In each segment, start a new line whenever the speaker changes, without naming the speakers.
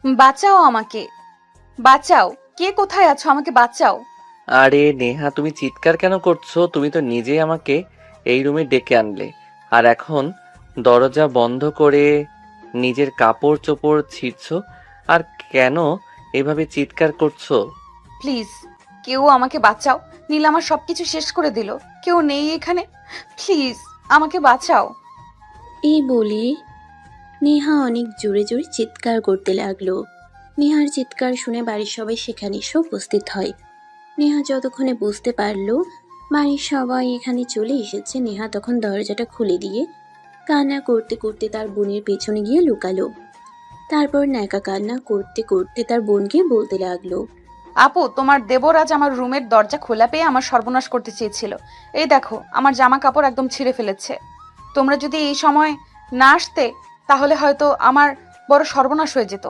বাঁচাও আমাকে, বাঁচাও। কে কোথায় আছো? আমাকে বাঁচাও।
আরে নেহা, তুমি চিৎকার কেন করছো? তুমি তো নিজেই আমাকে এই রুমে ডেকে আনলে, আর এখন দরজা বন্ধ করে নিজের কাপড় চোপড় ছিঁড়ছো। আর কেন এভাবে চিৎকার করছো?
প্লিজ, কেউ আমাকে বাঁচাও। নীল আমার সবকিছু শেষ করে দিল। কেউ নেই এখানে? প্লিজ, আমাকে বাঁচাও।
এই বলে নেহা অনেক জোরে জোরে চিৎকার করতে লাগলো। নেহার চিৎকার শুনে বাড়ির সবাই সেখানে এসে উপস্থিত হয়। নেহা যতক্ষণে বুঝতে পারলো বাড়ির সবাই এখানে চলে এসেছে, নেহা তখন দরজাটা খুলে দিয়ে কান্না করতে করতে তার বোনের পেছনে গিয়ে লুকালো। তারপর ন্যাকা কান্না করতে করতে তার বোনকে বলতে লাগলো,
আপু, তোমার দেবর আজ আমার রুমের দরজা খোলা পেয়ে আমার সর্বনাশ করতে চেয়েছিল। এই দেখো, আমার জামা কাপড় একদম ছিঁড়ে ফেলেছে। তোমরা যদি এই সময় না আসতে, তাহলে হয়তো আমার বড় সর্বনাশ হয়ে যেত।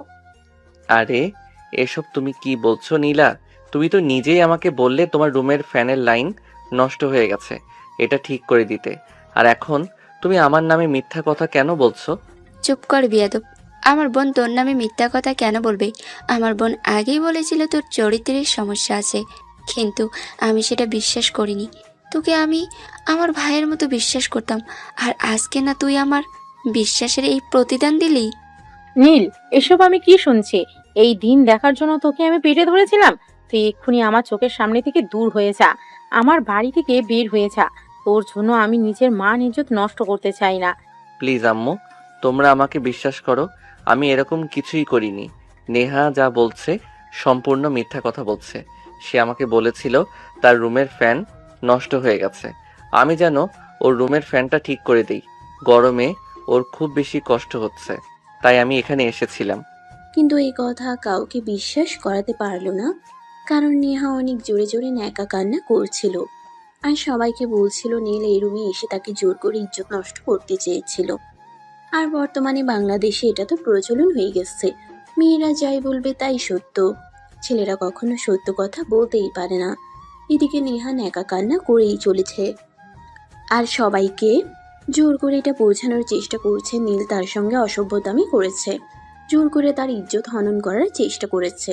আরে এসব তুমি কি বলছো নীলা? তুমি তো নিজেই আমাকে বললে তোমার রুমের ফ্যানের লাইন নষ্ট হয়ে গেছে, এটা ঠিক করে দিতে। আর এখন তুমি আমার নামে মিথ্যা কথা কেন বলছো?
চুপ কর বিয়াদব। আমার বোন তোর নামে মিথ্যা কথা কেন বলবে? আমার বোন আগেই বলেছিল তোর চরিত্রের সমস্যা আছে, কিন্তু আমি সেটা বিশ্বাস করিনি। তোকে আমি আমার ভাইয়ের মতো বিশ্বাস করতাম, আর আজকে না তুই আমার বিশ্বাসের এই প্রতিদান দিলি।
নীল, এসব আমি কি শুনছি? এই দিন দেখার জন্য তোকে আমি পেটে ধরেছিলাম। তুই এক্ষুনি আমার চোখের সামনে থেকে দূর হয়ে যা, আমার বাড়ি থেকে বের হয়ে যা। তোর জন্য আমি নিজের মান ইজ্জত নষ্ট করতে চাই না।
প্লিজ আম্মু, তোমরা আমাকে বিশ্বাস করো, আমি এরকম কিছুই করিনি। নেহা যা বলছে সম্পূর্ণ মিথ্যা কথা বলছে। সে আমাকে বলেছিল তার রুমের ফ্যান নষ্ট হয়ে গেছে, আমি যেন ওর রুমের ফ্যানটা ঠিক করে দিই। গরমে ওর খুব বেশি কষ্ট হচ্ছে, তাই আমি এখানে এসেছিলাম।
কিন্তু এই কথা কাউকে বিশ্বাস করাতে পারলো না, কারণ নেহা অনেক জোরে জোরে ন্যাকা কান্না করছিল আর সবাইকে বলছিল নীল এই রুমে এসে তাকে জোর করে ইজ্জত নষ্ট করতে চেয়েছিল। আর বর্তমানে বাংলাদেশে এটা তো প্রচলন হয়ে গেছে, মেয়েরা যাই বলবে তাই সত্য, ছেলেরা কখনো সত্য কথা বলতেই পারে না। এদিকে নেহা ন্যাকা কান্না করেই চলেছে আর সবাইকে জোর করে এটা বোঝানোর চেষ্টা করছে নীল তার সঙ্গে অসভ্যতামি করেছে, জোর করে তার ইজ্জত হনন করার চেষ্টা করেছে।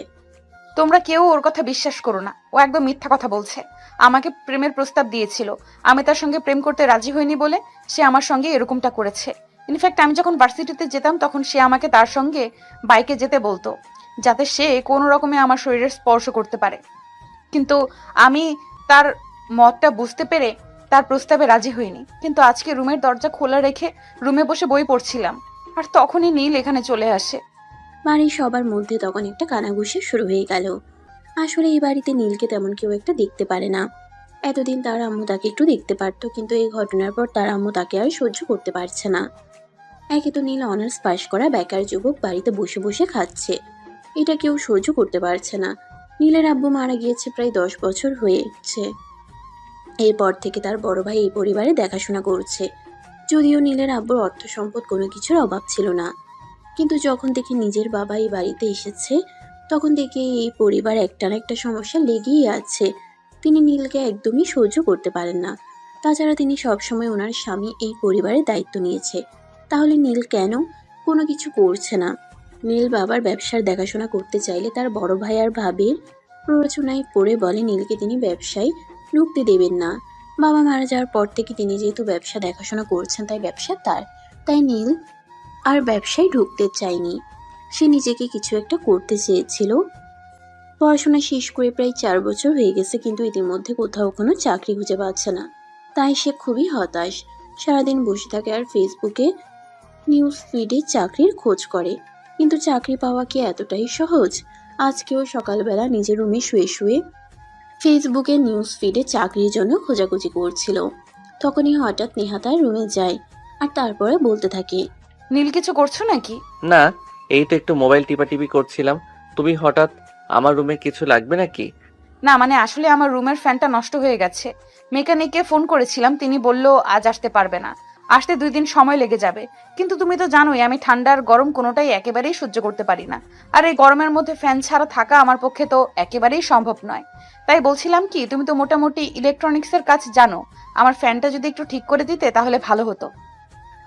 তোমরা কেউ ওর কথা বিশ্বাস করো না, ও একদম মিথ্যা কথা বলছে। আমাকে প্রেমের প্রস্তাব দিয়েছিল, আমি তার সঙ্গে প্রেম করতে রাজি হইনি বলে সে আমার সঙ্গে এরকমটা করেছে। ইনফ্যাক্ট আমি যখন ভার্সিটিতে যেতাম তখন সে আমাকে তার সঙ্গে বাইকে যেতে বলতো, যাতে সে কোনো রকমে আমার শরীরের স্পর্শ করতে পারে। কিন্তু আমি তার মতটা বুঝতে পেরে তার প্রস্তাবে রাজি হইনি। কিন্তু আজকে রুমের দরজা খোলা রেখে রুমে বসে বই পড়ছিলাম, আর তখনই নীল এখানে চলে আসে।
বাড়ির সবার মধ্যে তখন একটা কানাঘুষা শুরু হয়ে গেল। আসলে এই বাড়িতে নীলকে তেমন কেউ একটা দেখতে পারে না। এতদিন তার আম্মু তাকে একটু দেখতে পারতো, কিন্তু এই ঘটনার পর তার আম্মু তাকে আর সহ্য করতে পারছে না। একে তো নীল অনার্স পাশ করা বেকার যুবক বাড়িতে বসে বসে খাচ্ছে, এটা কেউ সহ্য করতে পারছে না। নীলের আব্বু মারা গিয়েছে প্রায় 10 বছর হয়েছে। এরপর থেকে তার বড় ভাই এই পরিবারে দেখাশোনা করছে। যদিও নীলের আব্বুর অর্থ সম্পদ কোনো কিছুর অভাব ছিল না, কিন্তু যখন থেকে নিজের বাবা এই বাড়িতে এসেছে তখন থেকে এই পরিবার একটা না একটা সমস্যা লেগেই আছে। তিনি নীলকে একদমই সহ্য করতে পারেন না। তাছাড়া তিনি সবসময় ওনার স্বামী এই পরিবারের দায়িত্ব নিয়েছে, তাহলে নীল কেন কোনো কিছু করছে না? নীল বাবার ব্যবসার দেখাশোনা করতে চাইলে তার বড় ভাই আর ভাবির প্ররোচনায় পড়ে বলে নীলকে তিনি ব্যবসায় ঢুকতে দেবেন না। বাবা মারা যাওয়ার পর থেকে তিনি যেহেতু ব্যবসা দেখাশোনা করছেন তাই ব্যবসা তার, তাই নীল আর ব্যবসায় ঢুকতে চায়নি। সে নিজেকে কিছু একটা করতে চেয়েছিল। পড়াশোনা শেষ করে প্রায় 4 বছর হয়ে গেছে, কিন্তু ইতিমধ্যে কোথাও কোনো চাকরি খুঁজে পাচ্ছে না। তাই সে খুবই হতাশ, সারাদিন বসে থাকে আর ফেসবুকে নিউজ ফিডে চাকরির খোঁজ করে। কিন্তু চাকরি পাওয়া কি এতটাই সহজ? আজকেও সকালবেলা নিজের রুমে শুয়ে শুয়ে ফেসবুকে নিউজ ফিডে চাকরির জন্য খোঁজাখুঁজি করছিল। তখনই হঠাৎ নেহা তার রুমে যায় আর তারপরে বলতে থাকে,
নীল, কিছু করছো নাকি?
না, এই তো একটু মোবাইল টিপাটিপি করছিলাম। তুমি হঠাৎ আমার রুমে কিছু লাগবে নাকি?
না মানে আসলে আমার রুমের ফ্যানটা নষ্ট হয়ে গেছে। মেকানিককে ফোন করেছিলাম, তিনি বলল আজ আসতে পারবে না, আসতে 2 দিন সময় লেগে যাবে। কিন্তু তুমি তো জানোই আমি ঠান্ডা আর গরম কোনোটাই একেবারেই সহ্য করতে পারি না। আর এই গরমের মধ্যে ফ্যান ছাড়া থাকা আমার পক্ষে তো একেবারেই সম্ভব নয়। তাই বলছিলাম কি, তুমি তো মোটামুটি ইলেকট্রনিক্সের কাজ জানো, আমার ফ্যানটা যদি একটু ঠিক করে দিতে তাহলে ভালো হতো।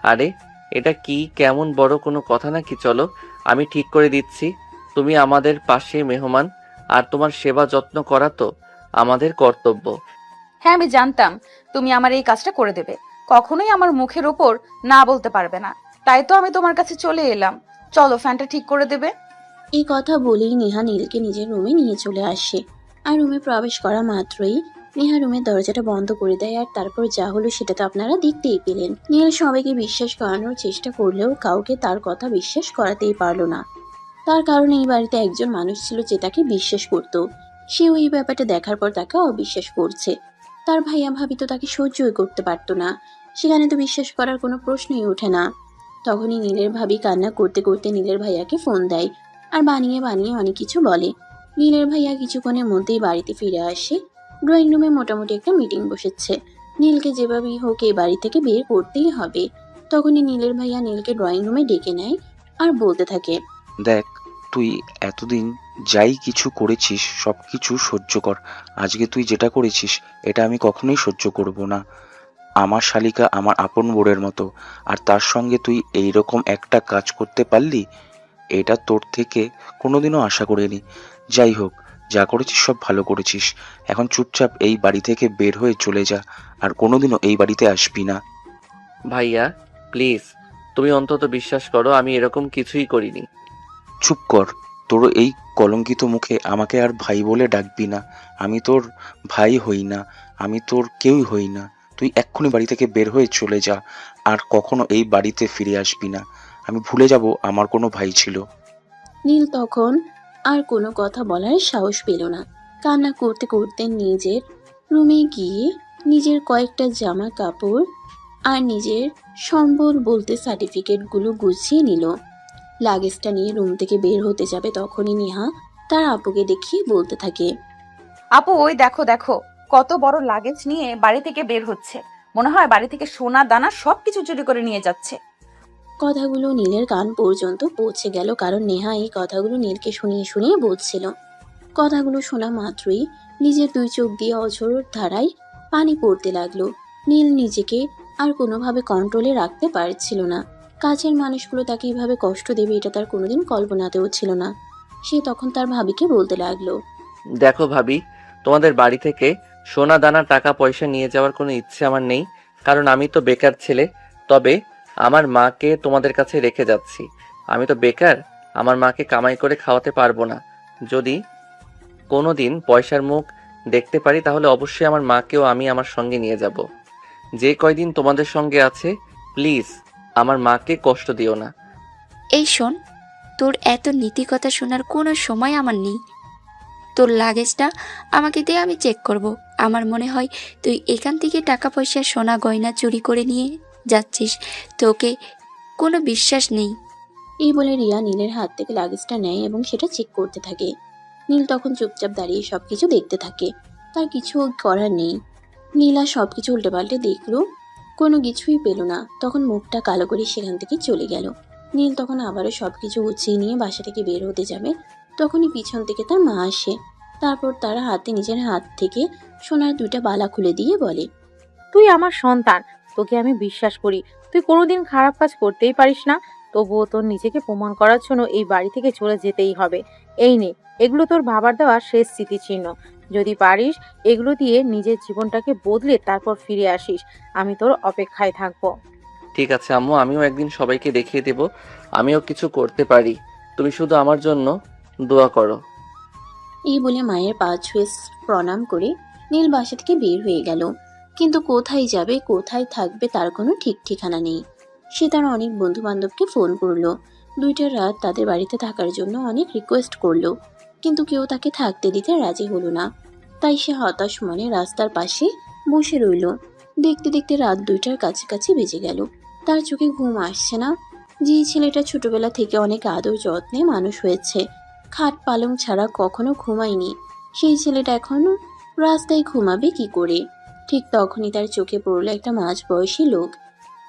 আরে এটা কি কেমন বড় কোনো কথা নাকি? চলো আমি ঠিক করে দিচ্ছি। তুমি আমাদের পাশে মেহমান, আর তোমার সেবা যত্ন করা তো আমাদের কর্তব্য।
হ্যাঁ, আমি জানতাম তুমি আমার এই কাজটা করে দেবে। কখনোই আমার মুখের ওপর না বলতে পারবে না। তাই তো আমি তোমার কাছে চলে এলাম। চলো, ফ্যানটা ঠিক করে দেবে।
এই কথা বলেই নেহা নীলকে নিজের রুমে নিয়ে চলে আসে। আর রুমে প্রবেশ করা মাত্রই নেহা রুমের দরজাটা বন্ধ করে দেয়। আর তারপর যা হলো সেটা তো আপনারা দেখতেই পেলেন। নীল সবাইকে বিশ্বাস করানোর চেষ্টা করলেও কাউকে তার কথা বিশ্বাস করাতেই পারলো না। তার কারণে এই বাড়িতে একজন মানুষ ছিল যে তাকে বিশ্বাস করত। সেও এই ব্যাপারটা দেখার পর তাকে অবিশ্বাস করছে। তার ভাইয়া ভাবি তো তাকে সহ্যই করতে পারতো না। সেখানে তো বিশ্বাস করার কোনো প্রশ্নই ওঠে না। তখনই নীলের ভাবি কান্না করতে করতে নীলের ভাইয়াকে ফোন দেয়। আর বানিয়ে বানিয়ে অনেক কিছু বলে। নীলের ভাইয়া কিছুক্ষণের মধ্যেই বাড়িতে ফিরে আসে। ড্রয়িং রুমে মোটামুটি একটা মিটিং বসেছে। নীলকে যেভাবেই হোক এই বাড়ি থেকে বের করতেই হবে। তখনই নীলের ভাইয়া নীলকে ড্রয়িং রুমে ডেকে নেয় আর বলতে থাকে,
দেখ, তুই এতদিন যাই কিছু করেছিস সব কিছু সহ্য কর। আজকে তুই যেটা করেছিস এটা আমি কখনোই সহ্য করব না। আমার শালিকা আমার আপন বোনের মতো, আর তার সঙ্গে তুই এইরকম একটা কাজ করতে পারলি, এটা তোর থেকে কোনোদিনও আশা করিনি। যাই হোক, যা করেছিস সব ভালো করেছিস। এখন চুপচাপ এই বাড়ি থেকে বের হয়ে চলে যা, আর কোনোদিনও এই বাড়িতে আসবি না।
ভাইয়া প্লিজ, তুমি অন্তত বিশ্বাস করো আমি এরকম কিছুই করিনি।
চুপ কর, তোর এই কলঙ্কিত মুখে আমাকে আর ভাই বলে ডাকবি না। আমি তোর ভাই হই না, আমি তোর কেউই হই না। তুই এক্ষুনি বাড়ি থেকে বের হয়ে চলে যা, আর কখনো এই বাড়িতে ফিরে আসবি না। আমি ভুলে যাব আমার কোনো ভাই ছিল।
নীল তখন আর কোনো কথা বলার সাহস পেল না। কান্না করতে করতে নিজের রুমে গিয়ে নিজের কয়েকটা জামা কাপড় আর নিজের সম্বল বলতে সার্টিফিকেটগুলো গুছিয়ে নিল। লাগেজটা নিয়ে রুম থেকে বের হতে যাবে তখনই নেহা তার আপুকে দেখিয়ে বলতে থাকে,
আপু, ওই দেখো দেখো, কত বড় লাগেজ নিয়ে বাড়ি থেকে বের হচ্ছে। মনে হয় বাড়ি থেকে সোনা দানা সবকিছু চুরি করে নিয়ে যাচ্ছে।
কথাগুলো নীলের কান পর্যন্ত পৌঁছে গেল, কারণ নেহা এই কথাগুলো নীলকে শুনিয়ে শুনিয়ে বলছিল। কথাগুলো শোনা মাত্রই নিজের দুই চোখ দিয়ে অঝোর ধারায় পানি পড়তে লাগলো। নীল নিজেকে আর কোনোভাবে কন্ট্রোলে রাখতে পারছিল না। কাছের মানুষগুলো তাকে এইভাবে কষ্ট দেবে এটা তার কোনোদিন কল্পনাতেও ছিল না। সে তখন তার ভাবিকে বলতে লাগলো,
দেখো ভাবি, তোমাদের বাড়ি থেকে সোনা দানা টাকা পয়সা নিয়ে যাওয়ার কোনো ইচ্ছে আমার নেই, কারণ আমি তো বেকার ছেলে। তবে আমার মাকে তোমাদের কাছে রেখে যাচ্ছি। আমি তো বেকার, আমার মাকে কামাই করে খাওয়াতে পারবো না। যদি কোনো দিন পয়সার মুখ দেখতে পারি তাহলে অবশ্যই আমার মাকেও আমি আমার সঙ্গে নিয়ে যাব। যে কয়দিন তোমাদের সঙ্গে আছে প্লিজ আমার মাকে কষ্ট দিও না।
এই শোন, তোর এত নীতি কথা শোনার কোনো সময় আমার নেই। তোর লাগেজটা আমাকে দে, আমি চেক করব। আমার মনে হয় তুই এখান থেকে টাকা পয়সা সোনা গয়না চুরি করে নিয়ে যাচ্ছিস। তোকে কোনো বিশ্বাস নেই।
এই বলে রিয়া নীলের হাত থেকে লাগেজটা নেয় এবং সেটা চেক করতে থাকে। নীল তখন চুপচাপ দাঁড়িয়ে সবকিছু দেখতে থাকে। তার কিছু করার নেই। নীলা সবকিছু উল্টেপাল্টে দেখলো, কোনো কিছুই পেল না। তখন মুখটা কালো করে সেখান থেকে চলে গেল। নীল তখন আবারও সবকিছু গুছিয়ে নিয়ে বাসা থেকে বের হতে যাবে, তখনই পিছন থেকে তার মা আসে। তারপর তারা হাতে নিজের হাত থেকে সোনার দুইটা বালা খুলে দিয়ে বলে,
তুই আমার সন্তান, তোকে আমি বিশ্বাস করি। তুই কোনোদিন খারাপ কাজ করতেই পারিস না। তবুও তোর নিজেকে প্রমাণ করার জন্য এই বাড়ি থেকে চলে যেতেই হবে। এই নে, এগুলো তোর বাবার দেওয়া শেষ স্মৃতিচিহ্ন। যদি পারিস এগুলো দিয়ে নিজের জীবনটাকে বদলে তারপর ফিরে আসিস। আমি তোর অপেক্ষায় থাকবো।
ঠিক আছে আম্মু, আমিও একদিন সবাইকে দেখিয়ে দেব আমিও কিছু করতে পারি। তুমি শুধু আমার জন্য দোয়া করো।
এই বলে মায়ের পা ছুঁয়ে প্রণাম করে নীল বাসা থেকে বের হয়ে গেল। কিন্তু কোথায় যাবে কোথায় থাকবে তার কোনো ঠিক ঠিকানা নেই। সে তার অনেক বন্ধু বান্ধবকে ফোন করলো। 2টা রাত তাদের বাড়িতে থাকার জন্য অনেক রিকোয়েস্ট করলো, কিন্তু কেউ তাকে থাকতে দিতে রাজি হলো না। তাই সে হতাশ মনে রাস্তার পাশে বসে রইল। দেখতে দেখতে রাত 2টার কাছাকাছি বেজে গেল। তার চোখে ঘুম আসছে না। যে ছেলেটা ছোটবেলা থেকে অনেক আদর যত্নে মানুষ হয়েছে, খাট পালং ছাড়া কখনো ঘুমায়নি, সেই ছেলেটা এখনো রাস্তায় ঘুমাবে কি করে? ঠিক তখনই তার চোখে পড়লো একটা মাঝবয়সী লোক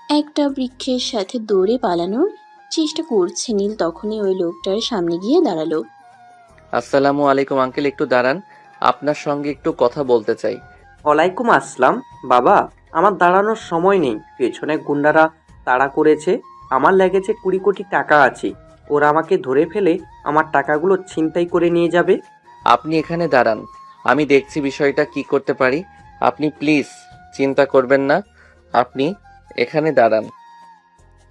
একটা বৃক্ষের সাথে দৌড়ে পালানোর চেষ্টা করছে। নীল তখনই ওই লোকটার সামনে গিয়ে দাঁড়ালো।
আসসালামু আলাইকুম আঙ্কেল, একটু দাঁড়ান, আপনার সঙ্গে একটু কথা বলতে চাই।
ওয়ালাইকুম আসসালাম। বাবা, আমার দাঁড়ানোর সময় নেই, পেছনে গুন্ডারা তাড়া করেছে। আমার লেগেছে 20 কোটি টাকা আছে, ওরা আমাকে ধরে ফেলে আমার টাকাগুলো ছিনতাই করে নিয়ে যাবে।
আপনি এখানে দাঁড়ান, আমি দেখছি বিষয়টা কি করতে পারি। আপনি প্লিজ চিন্তা করবেন না, আপনি এখানে দাঁড়ান।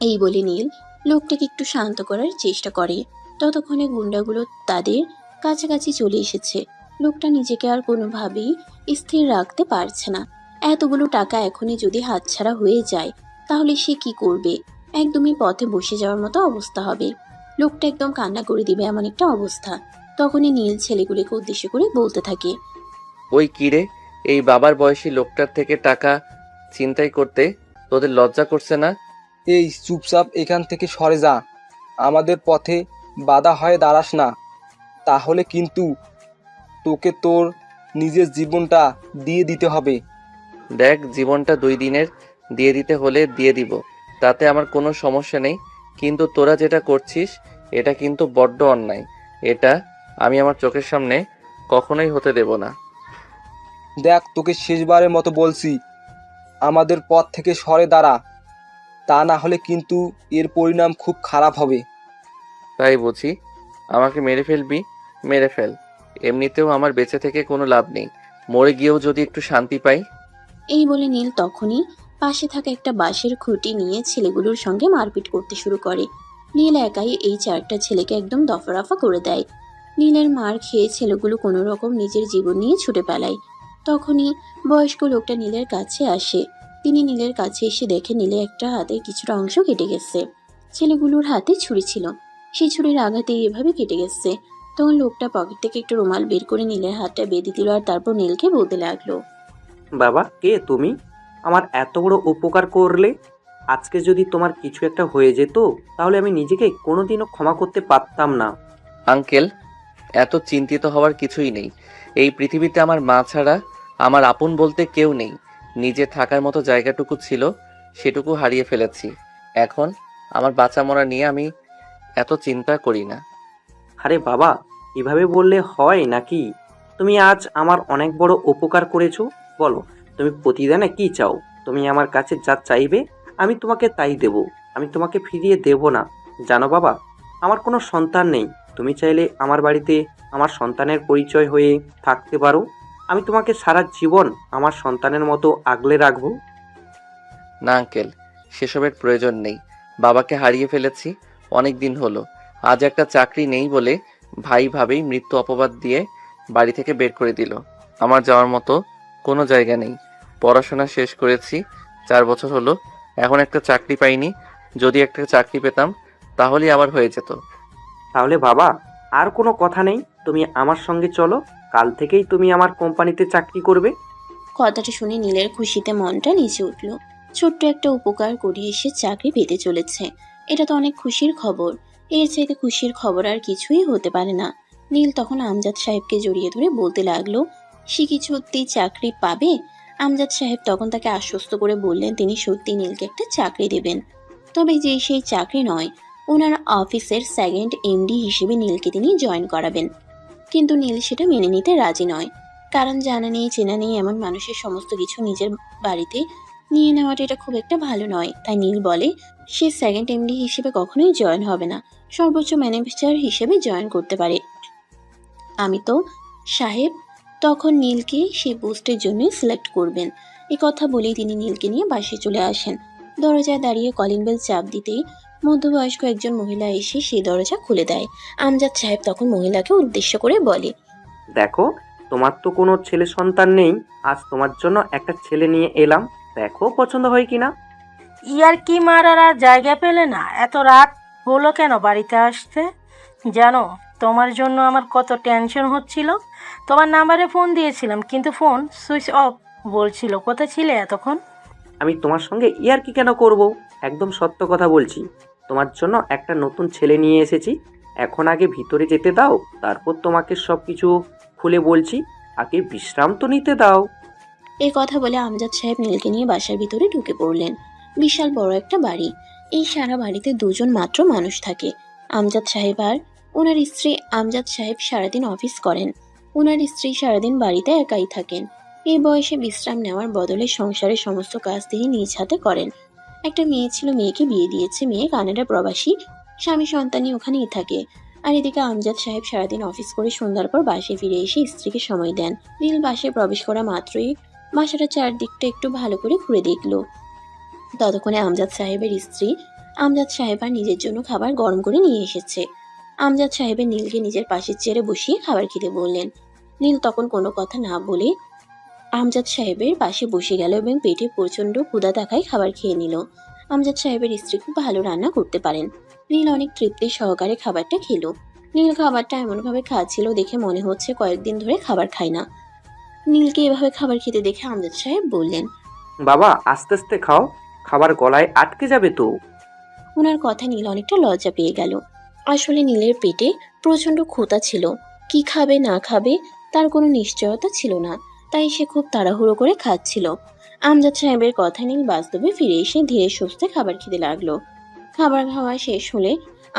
এই বলে নীল লোকটাকে একটু শান্ত করার চেষ্টা করে। ততক্ষণে গুন্ডাগুলো তাদের কাছাকাছি চলে এসেছে। লোকটা নিজেকে আর কোনোভাবেই স্থির রাখতে পারছে না। এতগুলো টাকা এখনই যদি হাতছাড়া হয়ে যায় তাহলে সে কি করবে? একদমই পথে বসে যাওয়ার মতো অবস্থা হবে। লোকটা একদম কান্না করে দিবে এমন একটা অবস্থা। তখনই নীল ছেলেগুলিকে উদ্দেশ্য করে বলতে থাকে,
ওই কিরে, এই বাবার বয়সী লোকটার থেকে টাকা ছিনতাই করতে তোদের লজ্জা করছে না?
এই চুপচাপ এখান থেকে সরে যা, আমাদের পথে বাধা হয়ে দাঁড়াস না, তাহলে কিন্তু তোকে তোর নিজের জীবনটা দিয়ে দিতে হবে।
দেখ, জীবনটা 2 দিনের দিয়ে দিতে হলে দিয়ে দিব, তাতে আমার কোনো সমস্যা নেই, কিন্তু তোরা যেটা করছিস এটা কিন্তু বড্ড অন্যায়। এটা আমি আমার চোখের সামনে কখনোই হতে দেব না।
দেখ, তোকে শেষবারের মতো বলছি, আমাদের পথ থেকে সরে দাঁড়া, তা না হলে কিন্তু এর পরিণাম খুব খারাপ হবে।
তাই বুঝি? আমাকে মেরে ফেলবি? মেরে ফেল, এমনিতেও আমার বেঁচে থেকে কোনো লাভ নেই, মরে গিয়েও যদি একটু শান্তি পাই।
এই বলে নীল তখনই পাশে থাকা একটা বাঁশের খুঁটি নিয়ে ছেলেগুলোর সঙ্গে মারপিট করতে শুরু করে। নীল একাই এই 4টা ছেলেকে একদম দফারফা করে দেয়। নীলের মার খেয়ে ছেলেগুলো কোনো রকম নিজের জীবন নিয়ে ছুটে পালায়। তখনই বয়স্ক লোকটা নীলের কাছে আসে। তিনি নীলের কাছে এসে দেখে নীলে একটা হাতের কিছুটা অংশ কেটে গেছে। ছেলেগুলোর হাতে ছুরি ছিল, সেই ছুরির আঘাতে এভাবে কেটে গেছে। তখন লোকটা পকেট থেকে একটু রুমাল বের করে নীলের হাতটা বেঁধে দিল আর তারপর নীলকে বলতে লাগলো,
বাবা, কে তুমি? আমার এত বড় উপকার করলে। আজকে যদি তোমার কিছু একটা হয়ে যেত তাহলে আমি নিজেকে কোনোদিনও ক্ষমা করতে পারতাম না।
আঙ্কেল, এত চিন্তিত হওয়ার কিছুই নেই। এই পৃথিবীতে আমার মা ছাড়া আমার আপন বলতে কেউ নেই। নিজে থাকার মতো জায়গাটুকু ছিল, সেটুকু হারিয়ে ফেলেছি। এখন আমার বাঁচা মরা নিয়ে আমি এত চিন্তা করি না।
আরে বাবা, এভাবে বললে হয় নাকি? তুমি আজ আমার অনেক বড় উপকার করেছো। বলো, তুমি প্রতিদানে কি চাও? তুমি আমার কাছে যা চাইবে আমি তোমাকে তাই দেব। আমি তোমাকে ফিরিয়ে দেব না। জানো বাবা, আমার কোনো সন্তান নেই। তুমি চাইলে আমার বাড়িতে আমার সন্তানের পরিচয় হয়ে থাকতে পারো। আমি তোমাকে সারা জীবন আমার সন্তানের মতো আগলে রাখবো।
না আঙ্কেল, সেসবের প্রয়োজন নেই। বাবাকে হারিয়ে ফেলেছি অনেক দিন হলো। আজ একটা চাকরি নেই বলে ভাই ভাবেই মৃত্যু অপবাদ দিয়ে বাড়ি থেকে বের করে দিল। আমার যাওয়ার মতো কোনো জায়গা নেই। পড়াশোনা শেষ করেছি 4 বছর হলো, এখন একটা চাকরি পাইনি। যদি একটা চাকরি পেতাম তাহলেই আবার হয়ে যেত।
তাহলে বাবা, আর কোনো কথা নেই, তুমি আমার সঙ্গে চলো। কাল থেকেই তুমি আমার কোম্পানিতে চাকরি করবে।
কথাটা শুনে নীলের খুশিতে মনটা নিচে উঠল। ছোট্ট একটা উপকার করিয়ে সে চাকরি পেতে চলেছে, এটা তো অনেক খুশির খবর। এর চাইতে খুশির খবর আর কিছুই হতে পারে না। নীল তখন আমজাদ সাহেবকে জড়িয়ে ধরে বলতে লাগলো সে কি সত্যিই চাকরি পাবে। আমজাদ সাহেব তখন তাকে আশ্বস্ত করে বললেন তিনি সত্যি নীলকে একটা চাকরি দেবেন, তবে যে সেই চাকরি নয়, ওনার অফিসের সেকেন্ড এমডি হিসেবে নীলকে তিনি জয়েন করাবেন। কিন্তু নীল সেটা মেনে নিতে রাজি নয়, কারণ জানা নেই চেনা নেই এমন মানুষের সমস্ত কিছু নিজের বাড়িতে নিয়ে নেওয়াটা এটা খুব একটা ভালো নয়। তাই নীল বলে সে সেকেন্ড এমডি হিসেবে কখনোই জয়েন হবে না, সর্বোচ্চ ম্যানেজার হিসেবে জয়েন করতে পারে। আমি তো সাহেব তখন নীলকে সেই পোস্টের জন্য সিলেক্ট করবেন। এই কথা বলেই তিনি নীলকে নিয়ে বাসে চলে আসেন। দরজায় দাঁড়িয়ে কলিং বেল চাপ দিতেই মধ্যবয়স্ক একজন মহিলা এসে সেই দরজা খুলে দেয়। আমজাদ সাহেব তখন মহিলাকে উদ্দেশ্য করে বলে,
দেখো, তোমার তো কোনো ছেলে সন্তান নেই। আজ তোমার জন্য একটা ছেলে নিয়ে এলাম, দেখো পছন্দ হয় কিনা।
ইয়ার কি মারার জায়গা পেলে না? এত রাত হলো কেন বাড়িতে আসতে? জানো, তোমার জন্য আমার কত টেনশন হচ্ছিল। তোমার নাম্বারে ফোন দিয়েছিলাম কিন্তু ফোন সুইচ অফ বলছিল। কোথায় ছিলে এতক্ষণ?
আমি তোমার সঙ্গে ইয়ার্কি কেন করব? একদম সত্য কথা বলছি। তোমার জন্য একটা নতুন ছেলে নিয়ে এসেছি। এখন আগে ভিতরে যেতে দাও, তারপর তোমাকে সব কিছু খুলে বলছি। আগে বিশ্রাম তো নিতে দাও।
এই কথা বলে আমজাদ সাহেব নীলকে নিয়ে বাসার ভিতরে ঢুকে পড়লেন। বিশাল বড় একটা বাড়ি। এই সারা বাড়িতে দুজন মাত্র মানুষ থাকে, আমজাদ সাহেব আর ওনার স্ত্রী। আমজাদ সাহেব সারাদিন অফিস করেন, ওনার স্ত্রী সারাদিন বাড়িতে একাই থাকেন। এই বয়সে বিশ্রাম নেওয়ার বদলে সংসারের সমস্ত কাজ তিনি নিজ হাতে করেন। একটা মেয়ে ছিল, মেয়েকে বিয়ে দিয়েছে। মেয়ে কানাডা প্রবাসী, স্বামী সন্তানই ওখানেই থাকে। আর এদিকে আমজাদ সাহেব সারাদিন অফিস করে সন্ধ্যার পর বাসায় ফিরে এসে স্ত্রীকে সময় দেন। নীল বাসায় প্রবেশ করা মাত্রই বাসাটা চারদিকটা একটু ভালো করে ঘুরে দেখলো। ততক্ষণে আমজাদ সাহেবের স্ত্রী আমজাদ সাহেব আর নিজের জন্য খাবার গরম করে নিয়ে এসেছে। আমজাদ সাহেবের নীলকে নিজের পাশের চেয়ারে বসিয়ে খাবার খেতে বললেন। নীল তখন কোনো কথা না বলে আমজাদ সাহেবের পাশে বসে গেল এবং পেটে প্রচন্ড ক্ষুধা থাকায় খাবার খেয়ে নিল। আমজাদ সাহেবের স্ত্রী খুব ভালো রান্না করতে পারেন। নীল অনেক তৃপ্তি সহকারে খাবারটা খেলো। নীল খাবারটা এমনভাবে খাচ্ছিল দেখে মনে হচ্ছে কয়েকদিন ধরে খাবার খায় না। নীলকে এভাবে খাবার খেতে দেখে আমজাদ সাহেব বললেন,
বাবা আস্তে আস্তে খাও, খাবার গলায় আটকে যাবে তো।
ওনার কথা নীল অনেকটা লজ্জা পেয়ে গেল। আসলে নীলের পেটে প্রচন্ড ক্ষুধা ছিল, কি খাবে না খাবে তার কোনো নিশ্চয়তা ছিল না, তাই সে খুব তাড়াহুড়ো করে খাচ্ছিল। আমজাদ সাহেবের কথা নীল বাস্তবে ফিরে এসে ধীরে সুস্থে খাবার খেতে লাগলো। খাবার খাওয়া শেষ হলে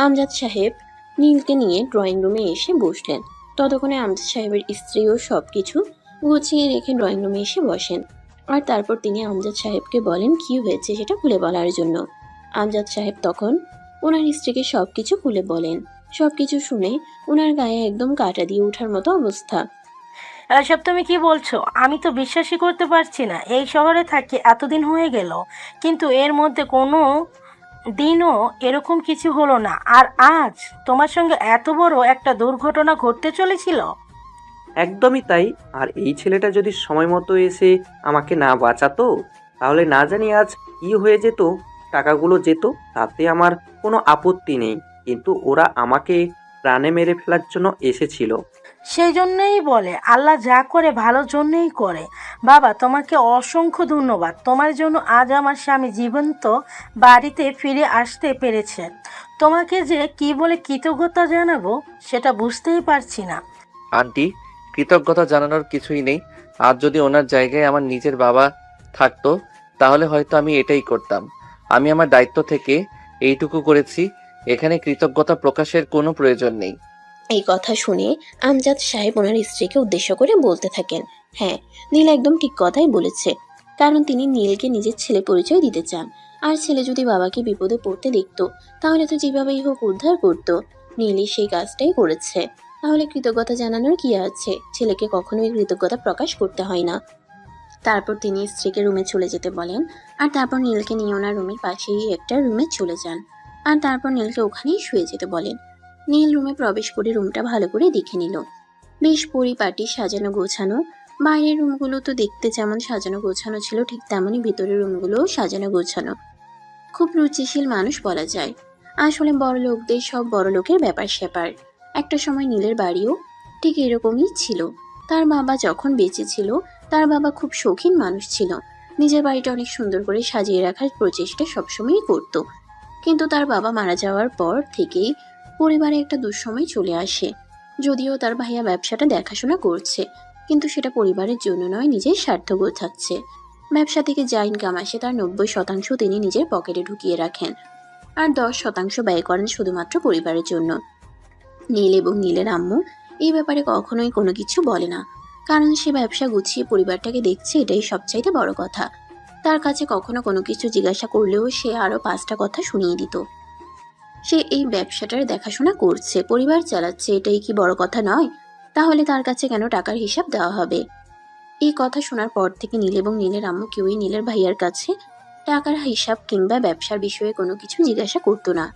আমজাদ সাহেব নীলকে নিয়ে ড্রয়িং রুমে এসে বসলেন। ততক্ষণে আমজাদ সাহেবের স্ত্রীও সবকিছু গুছিয়ে রেখে ড্রয়িং রুমে এসে বসেন। আর তারপর তিনি আমজাদ সাহেবকে বলেন কি হয়েছে সেটা খুলে বলার জন্য। আমজাদ সাহেব তখন ওনার স্ত্রীকে সবকিছু খুলে বলেন। সবকিছু শুনে ওনার গায়ে একদম কাঁটা দিয়ে ওঠার মতো অবস্থা।
এসব তুমি কি বলছো? আমি তো বিশ্বাসই করতে পারছি না। এই শহরে থাকি এতদিন হয়ে গেল, কিন্তু এর মধ্যে কোনো দিনও এরকম কিছু হলো না, আর আজ তোমার সঙ্গে এত বড় একটা দুর্ঘটনা ঘটতে চলেছিল।
একদমই তাই। আর এই ছেলেটা যদি সময় মতো এসে আমাকে না বাঁচাতো, তাহলে না জানি আজ কি হয়ে যেত। টাকাগুলো যেত, তাতে আমার কোনো আপত্তি নেই, কিন্তু ওরা আমাকে প্রাণে মেরে ফেলার জন্য এসেছিল।
সেই জন্যই বলে আল্লাহ যা করে ভালোর জন্যই করে। বাবা, তোমাকে অসংখ্য ধন্যবাদ। তোমার জন্য আজ আমার স্বামী জীবন্ত বাড়িতে ফিরে আসতে পেরেছে। তোমাকে যে কি বলে কৃতজ্ঞতা জানাবো সেটা বুঝতেই পারছি না।
আন্টি, কৃতজ্ঞতা জানানোর কিছুই নেই। আজ যদি ওনার জায়গায় আমার নিজের বাবা থাকতো, তাহলে হয়তো আমি এটাই করতাম। আমি আমার দায়িত্ব থেকে এইটুকু করেছি, এখানে কৃতজ্ঞতা প্রকাশের কোনো প্রয়োজন নেই।
এই কথা শুনে আমজাদ সাহেব ওনার স্ত্রীকে উদ্দেশ্য করে বলতে থাকেন, হ্যাঁ, নীল একদম ঠিক কথাই বলেছে। কারণ তিনি নীলকে নিজের ছেলে পরিচয় দিতে চান। আর ছেলে যদি বাবাকে বিপদে পড়তে দেখতো, তাহলে তো যেভাবেই হোক উদ্ধার করতো। নীলই সেই কাজটাই করেছে। তাহলে কৃতজ্ঞতা জানানোর কি আছে? ছেলেকে কখনোই কৃতজ্ঞতা প্রকাশ করতে হয় না। তারপর তিনি স্ত্রীকে রুমে চলে যেতে বলেন। আর তারপর নীলকে নিয়ে ওনার রুমের পাশেই একটা রুমে চলে যান। আর তারপর নীলকে ওখানেই শুয়ে যেতে বলেন। নীল রুমে প্রবেশ করে রুমটা ভালো করে দেখে নিল। বেশ পরিপাটি, সাজানো গোছানো। বাইরের রুমগুলো তো দেখতে যেমন সাজানো গোছানো ছিল, ঠিক তেমনই ভিতরের রুমগুলোও সাজানো গোছানো। খুব রুচিশীল মানুষ বলা যায়। আসলে বড় লোকদের সব বড় লোকের ব্যাপার স্যাপার। একটা সময় নীলের বাড়িও ঠিক এরকমই ছিল। তার বাবা যখন বেঁচে ছিল, তার বাবা খুব শৌখিন মানুষ ছিল। নিজের বাড়িটা অনেক সুন্দর করে সাজিয়ে রাখার প্রচেষ্টা সবসময়ই করত। কিন্তু তার বাবা মারা যাওয়ার পর থেকেই পরিবারে একটা দুঃসময় চলে আসে। যদিও তার ভাইয়া ব্যবসাটা দেখাশোনা করছে, কিন্তু সেটা পরিবারের জন্য নয়, নিজের স্বার্থ গোছাচ্ছে। ব্যবসা থেকে যা ইনকাম আসে তার 90% তিনি নিজের পকেটে ঢুকিয়ে রাখেন, আর 10% ব্যয় করেন শুধুমাত্র পরিবারের জন্য। নীল এবং নীলের আম্মু এই ব্যাপারে কখনোই কোনো কিছু বলে না, কারণ সে ব্যবসা গুছিয়ে পরিবারটাকে দেখছে, এটাই সবচাইতে বড় কথা। তার কাছে কখনো কোনো কিছু জিজ্ঞাসা করলেও সে আরো 5টা কথা শুনিয়ে দিত। সে এই ব্যবসাটার দেখাশোনা করছে, পরিবার চালাচ্ছে, এটাই কি বড় কথা নয়? তাহলে তার কাছে কেন টাকার হিসাব দেওয়া হবে? এই কথা শোনার পর থেকে নীল এবং নীলের আম্মু কেউই নীলের ভাইয়ার কাছে টাকার হিসাব কিংবা ব্যবসার বিষয়ে কোনো কিছু জিজ্ঞাসা করতো না।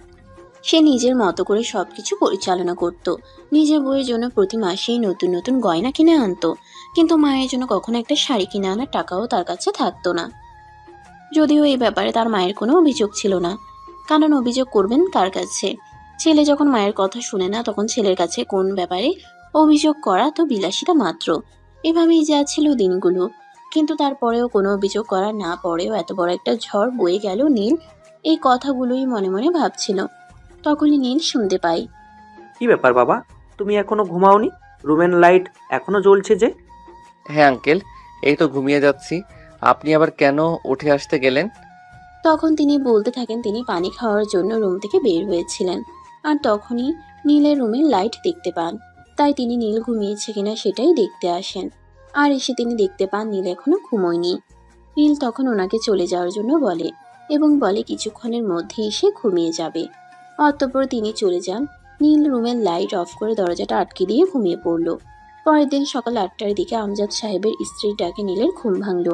সে নিজের মতো করে সবকিছু পরিচালনা করত। নিজের বউয়ের জন্য প্রতি মাসেই নতুন নতুন গয়না কিনে আনতো, কিন্তু মায়ের জন্য কখনো একটা শাড়ি কিনে আনার টাকাও তার কাছে থাকতো না। যদিও এই ব্যাপারে তার মায়ের কোনো অভিযোগ ছিল না, কারণ অভিযোগ করবেন কার কাছে? ছেলে যখন মায়ের কথা শুনে না, তখন ছেলের কাছে কোন ব্যাপারে অভিযোগ করা তো বিলাসিতা মাত্র। এভাবেই যা ছিল দিনগুলো। কিন্তু তারপরেও কোনো অভিযোগ করা না পড়েও এত বড় একটা ঝড় বয়ে গেল। নীল এই কথাগুলোই মনে মনে ভাবছিল। তখনই নীল শুনতে পাই,
কি ব্যাপার বাবা, তুমি এখনো ঘুমাওনি? রুমের লাইট এখনো জ্বলছে যে?
হ্যাঁ আঙ্কেল, এই তো ঘুমিয়ে যাচ্ছি। আপনি আবার কেন উঠে আসতে গেলেন?
তখন তিনি বলতে থাকেন তিনি পানি খাওয়ার জন্য রুম থেকে বের হয়েছিলেন। আর তখনই নীলের রুমে লাইট দেখতে পান। তাই তিনি নীল ঘুমিয়েছে কিনা সেটাই দেখতে আসেন। আর এসে তিনি দেখতে পান নীল এখনো ঘুমোয়নি। নীল তখন ওনাকে চলে যাওয়ার জন্য বলে এবং বলে কিছুক্ষণের মধ্যে এসে ঘুমিয়ে যাবে। অতঃপর তিনি চলে যান। নীল রুমের লাইট অফ করে দরজাটা আটকে দিয়ে ঘুমিয়ে পড়ল। পরের দিন সকাল 8টার দিকে আমজাদ সাহেবের স্ত্রীর ডাকে নীলের ঘুম ভাঙল।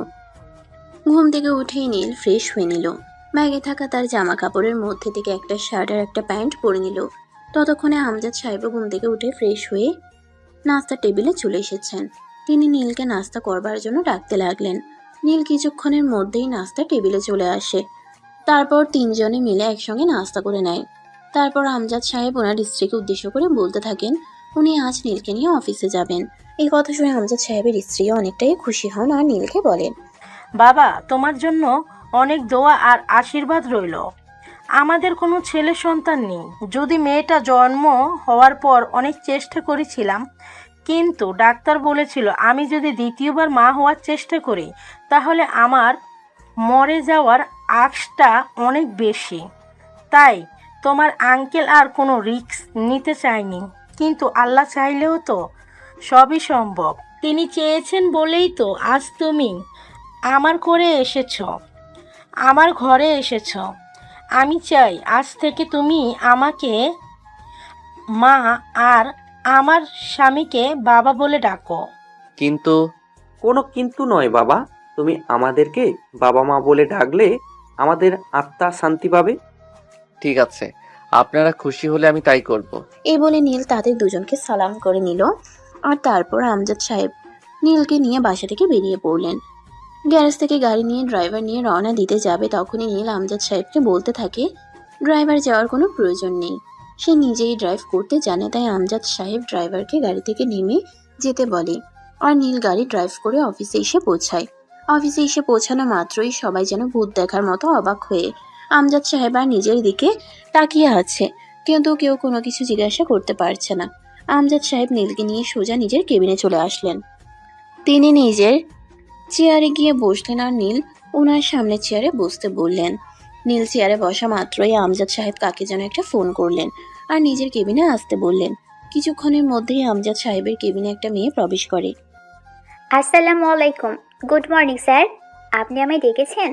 ঘুম থেকে উঠেই নীল ফ্রেশ হয়ে নিল। ব্যাগে থাকা তার জামা কাপড়ের মধ্যে থেকে একটা শার্ট আর একটা প্যান্ট পরে নিল। ততক্ষণে আমজাদ সাহেবও ঘুম থেকে উঠে ফ্রেশ হয়ে নাস্তার টেবিলে চলে এসেছেন। তিনি নীলকে নাস্তা করবার জন্য ডাকতে লাগলেন। নীল কিছুক্ষণের মধ্যেই নাস্তা টেবিলে চলে আসে। তারপর তিনজনে মিলে একসঙ্গে নাস্তা করে নেয়। তারপর আমজাদ সাহেব ওনার স্ত্রীকে উদ্দেশ্য করে বলতে থাকেন উনি আজ নীলকে নিয়ে অফিসে যাবেন। এই কথা শুনে আমজাদ সাহেবের স্ত্রীও অনেকটাই খুশি হন আর নীলকে বলেন,
বাবা, তোমার জন্য অনেক দোয়া আর আশীর্বাদ রইল। আমাদের কোনো ছেলে সন্তান নেই। যদি মেয়েটা জন্ম হওয়ার পর অনেক চেষ্টা করেছিলাম, কিন্তু ডাক্তার বলেছিল আমি যদি দ্বিতীয়বার মা হওয়ার চেষ্টা করি তাহলে আমার মরে যাওয়ার আশটা অনেক বেশি। তাই তোমার আঙ্কেল আর কোনো রিস্ক নিতে চায়নি, কিন্তু আল্লাহ চাইলেও তো সবই সম্ভব। তিনি চেয়েছেন বলেই তো আজ তুমি আমার ঘরে এসেছ। আমি চাই আজ থেকে তুমি আমাকে মা আর আমার স্বামীকে বাবা বলে ডাকো।
কিন্তু
কোনো কিন্তু নয় বাবা, তুমি আমাদেরকে বাবা মা বলে ডাকলে আমাদের আত্মা শান্তি পাবে।
ঠিক আছে, আপনারা খুশি হলে আমি তাই করব।
এই বলে নীল তাদের দুজনকে সালাম করে নিল। আর তারপর আমজাদ সাহেব নীলকে নিয়ে বাসা থেকে বেরিয়ে পড়লেন। গ্যারেজ থেকে গাড়ি নিয়ে ড্রাইভার নিয়ে রওনা দিতে যাবে, তখনই নীল আমজাদ সাহেবকে বলতে থাকে ড্রাইভার যাওয়ার কোনো প্রয়োজন নেই, সে নিজেই ড্রাইভ করতে জানে। তাই আমজাদ সাহেব ড্রাইভারকে গাড়ি থেকে নেমে যেতে বলে আর নীল গাড়ি ড্রাইভ করে অফিসে এসে পৌঁছায়। অফিসে এসে পৌঁছানো মাত্রই সবাই যেন ভূত দেখার মতো অবাক হয়ে আমজাদ সাহেব আর নিজের দিকে তাকিয়ে আছে, কিন্তু কেউ কোনো কিছু জিজ্ঞাসা করতে পারছে না। আমজাদ সাহেব নীলকে নিয়ে সোজা নিজের কেবিনে চলে আসলেন। তিনি নিজের চেয়ারে গিয়ে বসলেন আর নীল ওনার সামনে চেয়ারে বসতে বললেন। নীল চেয়ারে বসা মাত্রই আমজাদ সাহেব কাকে যেন একটা ফোন করলেন আর নিজের কেবিনে আসতে বললেন। কিছুক্ষণের মধ্যেই আমজাদ সাহেবের কেবিনে একটা মেয়ে প্রবেশ করে।
আসসালামু আলাইকুম। গুড মর্নিং স্যার, আপনি আমায় ডেকেছেন?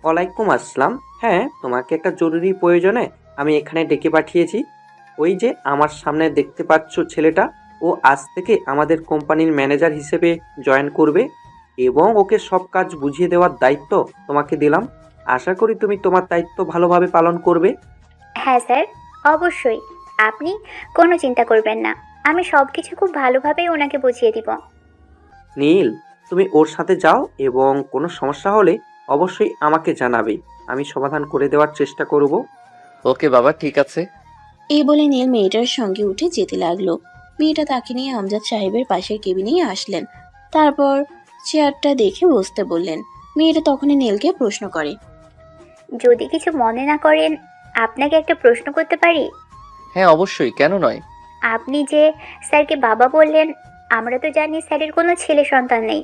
ওয়ালাইকুম আসসালাম। হ্যাঁ, তোমাকে একটা জরুরি প্রয়োজনে আমি এখানে ডেকে পাঠিয়েছি। ওই যে আমার সামনে দেখতে পাচ্ছ ছেলেটা, ও আজ থেকে আমাদের কোম্পানির ম্যানেজার হিসেবে জয়েন করবে এবং ওকে সব কাজ বুঝিয়ে দেওয়ার দায়িত্ব তোমাকে দিলাম। আশা করি তুমি তোমার দায়িত্ব ভালোভাবে পালন করবে।
হ্যাঁ স্যার, অবশ্যই। আপনি কোনো চিন্তা করবেন না, আমি সব কিছু খুব ভালোভাবেই ওনাকে বুঝিয়ে দিব।
নীল, তুমি ওর সাথে যাও এবং কোনো সমস্যা হলে অবশ্যই আমাকে জানাবে, আমি সমাধান করে দেওয়ার চেষ্টা করব।
ওকে বাবা, ঠিক আছে।
এই বলে নীল মেয়েটার সঙ্গে উঠে যেতে লাগলো। মেয়েটা তাকে নিয়ে আমজাদ সাহেবের পাশের কেবিনেই আসলেন। তারপর চেয়ারটা দেখে বসতে বললেন। মেয়েটা তখনই নীলকে প্রশ্ন করে,
যদি কিছু মনে না করেন আপনাকে একটা প্রশ্ন করতে পারি?
হ্যাঁ অবশ্যই, কেন নয়।
আপনি যে স্যারকে বাবা বললেন, আমরা তো জানি স্যারের কোনো ছেলে সন্তান নেই।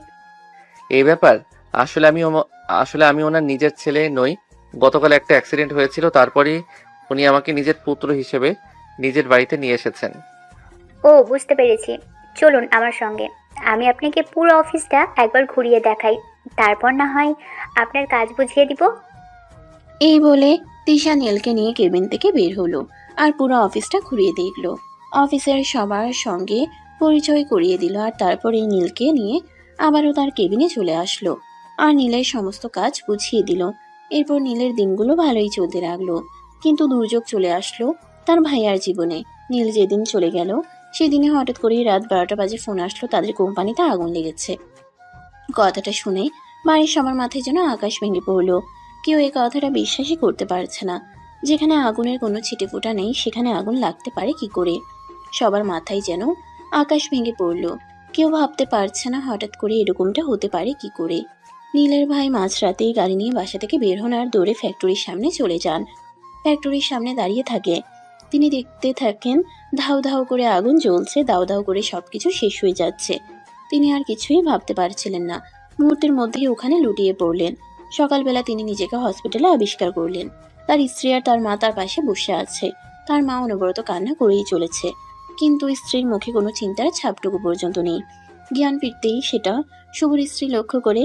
এই ব্যাপার আসলে আমি ওনার নিজের ছেলে নই। গতকাল একটা অ্যাক্সিডেন্ট হয়েছিল, তারপরেই উনি আমাকে নিজের পুত্র হিসেবে নিজের বাড়িতে নিয়ে এসেছেন।
ও, বুঝতে পেরেছি। চলুন আমার সঙ্গে, আমি আপনাকে পুরো অফিসটা একবার ঘুরিয়ে দেখাই, তারপর না হয় আপনার কাজ বুঝিয়ে দিব।
এই বলে তিশা নীলকে নিয়ে কেবিন থেকে বের হলো আর পুরো অফিসটা ঘুরিয়ে দেখলো। অফিসের সবার সঙ্গে পরিচয় করিয়ে দিল আর তারপর এই নীলকে নিয়ে আবারও তার কেবিনে চলে আসলো আর নীলের সমস্ত কাজ বুঝিয়ে দিল। এরপর নীলের দিনগুলো ভালোই চলতে লাগলো, কিন্তু দুর্যোগ চলে আসলো তার ভাইয়ার জীবনে। নীল যেদিন চলে গেল সেদিনে হঠাৎ করেই রাত 12টা বাজে ফোন আসলো তাদের কোম্পানিতে আগুন লেগেছে। কথাটা শুনে বাড়ির সবার মাথায় যেন আকাশ ভেঙে পড়লো। কেউ এই কথাটা বিশ্বাসই করতে পারছে না। যেখানে আগুনের কোনো ছিটেফোঁটা নেই সেখানে আগুন লাগতে পারে কি করে? সবার মাথায় যেন আকাশ ভেঙে পড়লো। কেউ ভাবতে পারছে না হঠাৎ করে এরকমটা হতে পারে কি করে। নীলের ভাই মাঝরাতেই গাড়ি নিয়ে বাসা থেকে বের হন আর দৌড়ে ফ্যাক্টরির সামনে চলে যান। ফ্যাক্টরির সামনে দাঁড়িয়ে থাকে। তিনি দেখতে থাকেন ধাউ ধাউ করে আগুন জ্বলছে, দাউ দাউ করে সবকিছু শেষ হয়ে যাচ্ছে। তিনি আর কিছুই ভাবতে পারছিলেন না। মুহূর্তের মধ্যেই ওখানে লুটিয়ে পড়লেন। সকালবেলা তিনি নিজেকে হসপিটালে আবিষ্কার করলেন। তার স্ত্রী আর তার মা তার পাশে বসে আছে। তার মা অনবরত কান্না করেই চলেছে, কিন্তু স্ত্রীর মুখে কোনো চিন্তার ছাপটুকু পর্যন্ত নেই। জ্ঞান ফিরতেই সেটা শুভর স্ত্রী লক্ষ্য করে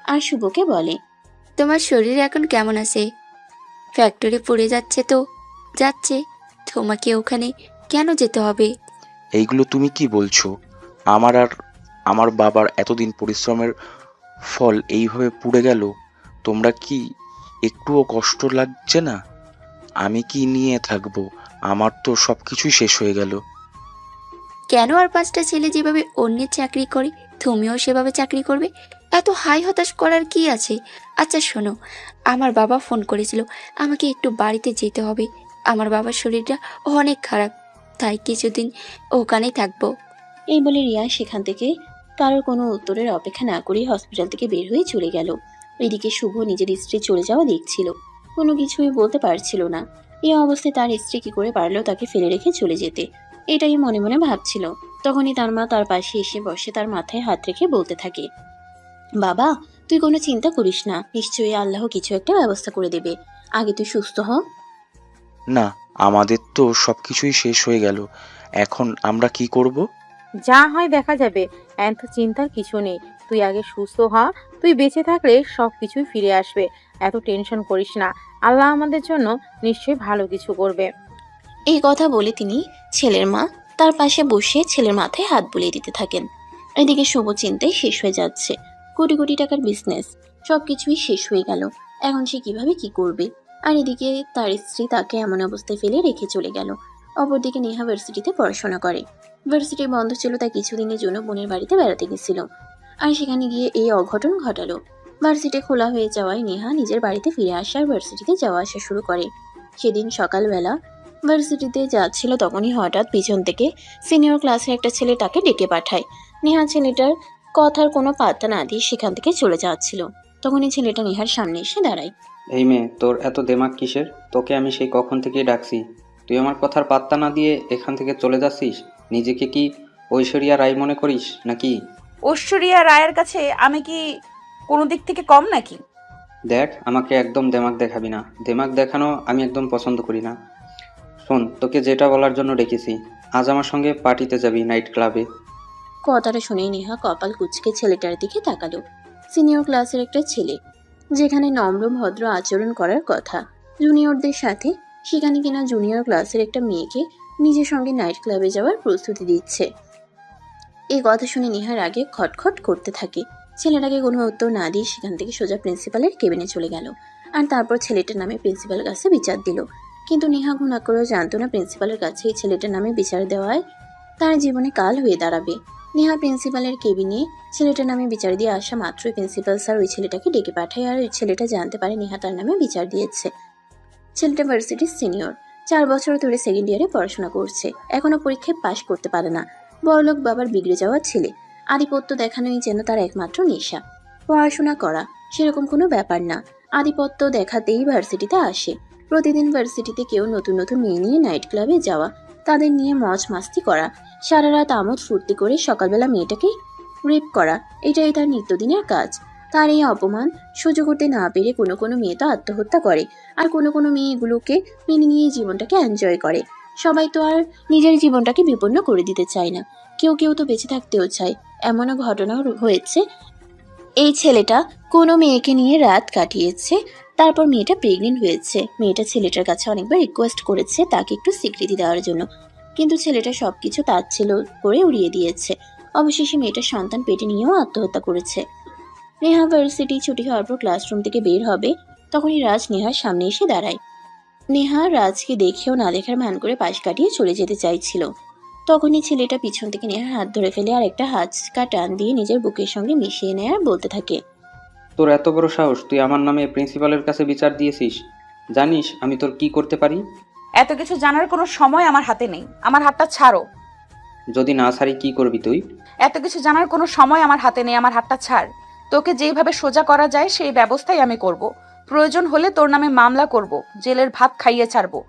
আর শুভকে বলে,
তোমার শরীর এখন কেমন আছে? ফ্যাক্টরি পুড়ে যাচ্ছে তো, যাচ্ছে, তোমাকে ওখানে কেন যেতে হবে?
এইগুলো তুমি কি বলছো? আমার আর আমার বাবার এতদিন পরিশ্রমের ফল এইভাবে পুড়ে গেল। তোমরা কি একটুও কষ্ট লাগছে না? আমি কি নিয়ে থাকবো? আমার তো সবকিছুই শেষ হয়ে গেল।
কেন আর 5টা ছেলে যেভাবে অন্যের চাকরি করে তুমিও সেভাবে চাকরি করবে? এত হাই হতাশ করার কি আছে? আচ্ছা শোনো, আমার বাবা ফোন করেছিল, আমাকে একটু বাড়িতে যেতে হবে। আমার বাবার শরীরটা অনেক খারাপ, তাই কিছুদিন ওখানেই থাকবো।
এই বলে রিয়া সেখান থেকে কারোর কোনো উত্তরের অপেক্ষা না করেই হসপিটাল থেকে বের হয়ে চলে গেল। এদিকে শুভ নিজের স্ত্রী চলে যাওয়া দেখছিল, কোনো কিছুই বলতে পারছিল না। এই অবস্থায় তার স্ত্রী কি করে পারলো তাকে ফেলে রেখে চলে যেতে, এটাই মনে মনে ভাবছিল। তখনই তার মা তার পাশে এসে বসে তার মাথায় হাত রেখে বলতে থাকে, বাবা তুই কোনো চিন্তা করিস না, নিশ্চয়ই আল্লাহ কিছু একটা ব্যবস্থা করে দেবে। আগে তুই সুস্থ হ।
না, আমাদের তো সবকিছুই শেষ হয়ে গেল। এখন আমরা কি করব?
যা হয় দেখা যাবে, এত চিন্তার কিছু নেই। তুই আগে সুস্থ হ, তুই বেঁচে থাকলে সব কিছুই ফিরে আসবে। এত টেনশন করিস না, আল্লাহ আমাদের জন্য নিশ্চয়ই ভালো কিছু করবে।
এই কথা বলে তিনি ছেলের মা তার পাশে বসে ছেলের মাথায় হাত বুলিয়ে দিতে থাকেন। এদিকে শুভ চিন্তায় শেষ হয়ে যাচ্ছে, কোটি কোটি টাকার বিজনেস সবকিছুই শেষ হয়ে গেল। এখন সে কিভাবে কি করবে? আর এদিকে তার স্ত্রী তাকে এমন অবস্থায় ফেলে রেখে চলে গেল। অপরদিকে নেহা ভার্সিটিতে পড়াশোনা করে। ভার্সিটি বন্ধ ছিল তাই কিছুদিনের জন্য বোনের বাড়িতে বেড়াতে গেছিল, আর সেখানে গিয়ে এই অঘটন ঘটালো। ভার্সিটি খোলা হয়ে যাওয়ায় নেহা নিজের বাড়িতে ফিরে আসে আর ভার্সিটিতে যাওয়া আসা শুরু করে। সেদিন সকালবেলা ভার্সিটিতে যাচ্ছিল, তখনই হঠাৎ পিছন থেকে সিনিয়র ক্লাসের একটা ছেলে তাকে ডেকে পাঠায়। নেহা ছেলেটার কথার কোনো পাত্তা না দিয়ে সেখান থেকে চলে যাচ্ছিল। তখনই ছেলেটা নেহার সামনে এসে দাঁড়ায়।
এই মেয়ে, তোর এত দেমাগ কিসের? তোকে আমি সেই কখন থেকেই ডাকছি, তুই আমার কথার পাত্তা না দিয়ে এখান থেকে চলে যাচ্ছিস। নিজেকে কি ঐশ্বরিয়া রায় মনে করিস নাকি?
ঐশ্বরিয়া রায়ের কাছে আমি কি কোনো দিক থেকে কম নাকি?
দেখ, আমাকে একদম দেমাগ দেখাবি না। দেমাগ দেখানো আমি একদম পছন্দ করি না। শোন, তোকে যেটা বলার জন্য ডেকেছি, আজ আমার সঙ্গে পার্টিতে যাবি, নাইট ক্লাবে।
কথাটা শুনেই নেহা কপাল কুঁচকে ছেলেটার দিকে তাকালো। সিনিয়র ক্লাসের একটা ছেলে, যেখানে নম্র ভদ্র আচরণ করার কথা জুনিয়রদের সাথে, সেখানে কিনা জুনিয়র ক্লাসের একটা মেয়েকে নিজের সঙ্গে নাইট ক্লাবে যাওয়ার প্রস্তুতি দিচ্ছে। এই কথা শুনে নেহার আগে খটখট করতে থাকে। ছেলেটাকে কোনো উত্তর না দিয়ে সেখান থেকে সোজা প্রিন্সিপালের কেবিনে চলে গেল, আর তারপর ছেলেটার নামে প্রিন্সিপালের কাছে বিচার দিল। কিন্তু নেহা গুণা করেও জানতো না প্রিন্সিপালের কাছে এই ছেলেটার নামে বিচার দেওয়ায় তার জীবনে কাল হয়ে দাঁড়াবে। নেহা প্রিন্সিপালের কেবিনে ছেলেটার নামে বিচার দিয়ে আসা মাত্রই প্রিন্সিপাল স্যার ওই ছেলেটাকে ডেকে পাঠায়, আর ওই ছেলেটা জানতে পারে নেহা তার নামে বিচার দিয়েছে। ছেলেটা ভার্সিটির সিনিয়র, 4 বছর ধরে সেকেন্ড ইয়ারে পড়াশোনা করছে, এখনো পরীক্ষায় পাশ করতে পারে না। বড়লোক বাবার বিগড়ে যাওয়া ছেলে, আধিপত্য দেখানোই যেন তার একমাত্র নেশা। পড়াশোনা করা সেরকম কোনো ব্যাপার না, আধিপত্য দেখাতেই ভার্সিটিতে আসে। প্রতিদিন ভার্সিটিতে কেউ নতুন নতুন মেয়ে নিয়ে নাইট ক্লাবে যাওয়া, তাদের নিয়ে মজ মাস্তি করা, সারা রাত আমোদ ফুর্তি করে সকালবেলা মেয়েটাকে রেপ করা, এটাই তার নিত্যদিনের কাজ। তার এই অপমান সহ্য করতে না পেরে কোনো কোনো মেয়ে তো আত্মহত্যা করে, আর কোনো কোনো মেয়ে এগুলোকে মেনে নিয়ে জীবনটাকে এনজয় করে। সবাই তো আর নিজের জীবনটাকে বিপন্ন করে দিতে চায় না, কেউ কেউ তো বেঁচে থাকতেও চায়। এমনও ঘটনা হয়েছে, এই ছেলেটা কোনো মেয়েকে নিয়ে রাত কাটিয়েছে, তারপর মেয়েটা প্রেগনেন্ট হয়েছে। মেয়েটা ছেলেটার কাছে অনেকবার রিকোয়েস্ট করেছে তাকে একটু স্বীকৃতি দেওয়ার জন্য, কিন্তু ছেলেটা সবকিছু তাচ্ছিল্য করে উড়িয়ে দিয়েছে। অবশেষে মেয়েটার সন্তান পেটে নিয়েও আত্মহত্যা করেছে। নেহা ভার্সিটি ছুটি হওয়ার পর ক্লাসরুম থেকে বের হবে, তখনই রাজ নেহার সামনে এসে দাঁড়ায়। নেহা রাজকে দেখেও না দেখার ভান করে পাশ কাটিয়ে চলে যেতে চাইছিল। তখনই ছেলেটা পিছন থেকে নেহার হাত ধরে ফেলে আর একটা হাঁচকা টান দিয়ে নিজের বুকের সঙ্গে মিশিয়ে নেয় আর বলতে থাকে,
তোর এত বড় সাহস, তুই আমার নামে প্রিন্সিপালের কাছে বিচার দিয়েছিস? জানিস আমি তোর কি করতে পারি?
এত কিছু জানার কোনো সময় আমার হাতে নেই, আমার হাতটা ছাড়ো।
যদি না ছাড়ি কি করবি তুই?
এত কিছু জানার কোনো সময় আমার হাতে নেই, আমার হাতটা ছাড়। তোকে যেইভাবে সোজা করা যায় সেই ব্যবস্থাই আমি করব। প্রয়োজন হলে তোর নামে মামলা করব, জেলের ভাত খাইয়ে ছাড়বো।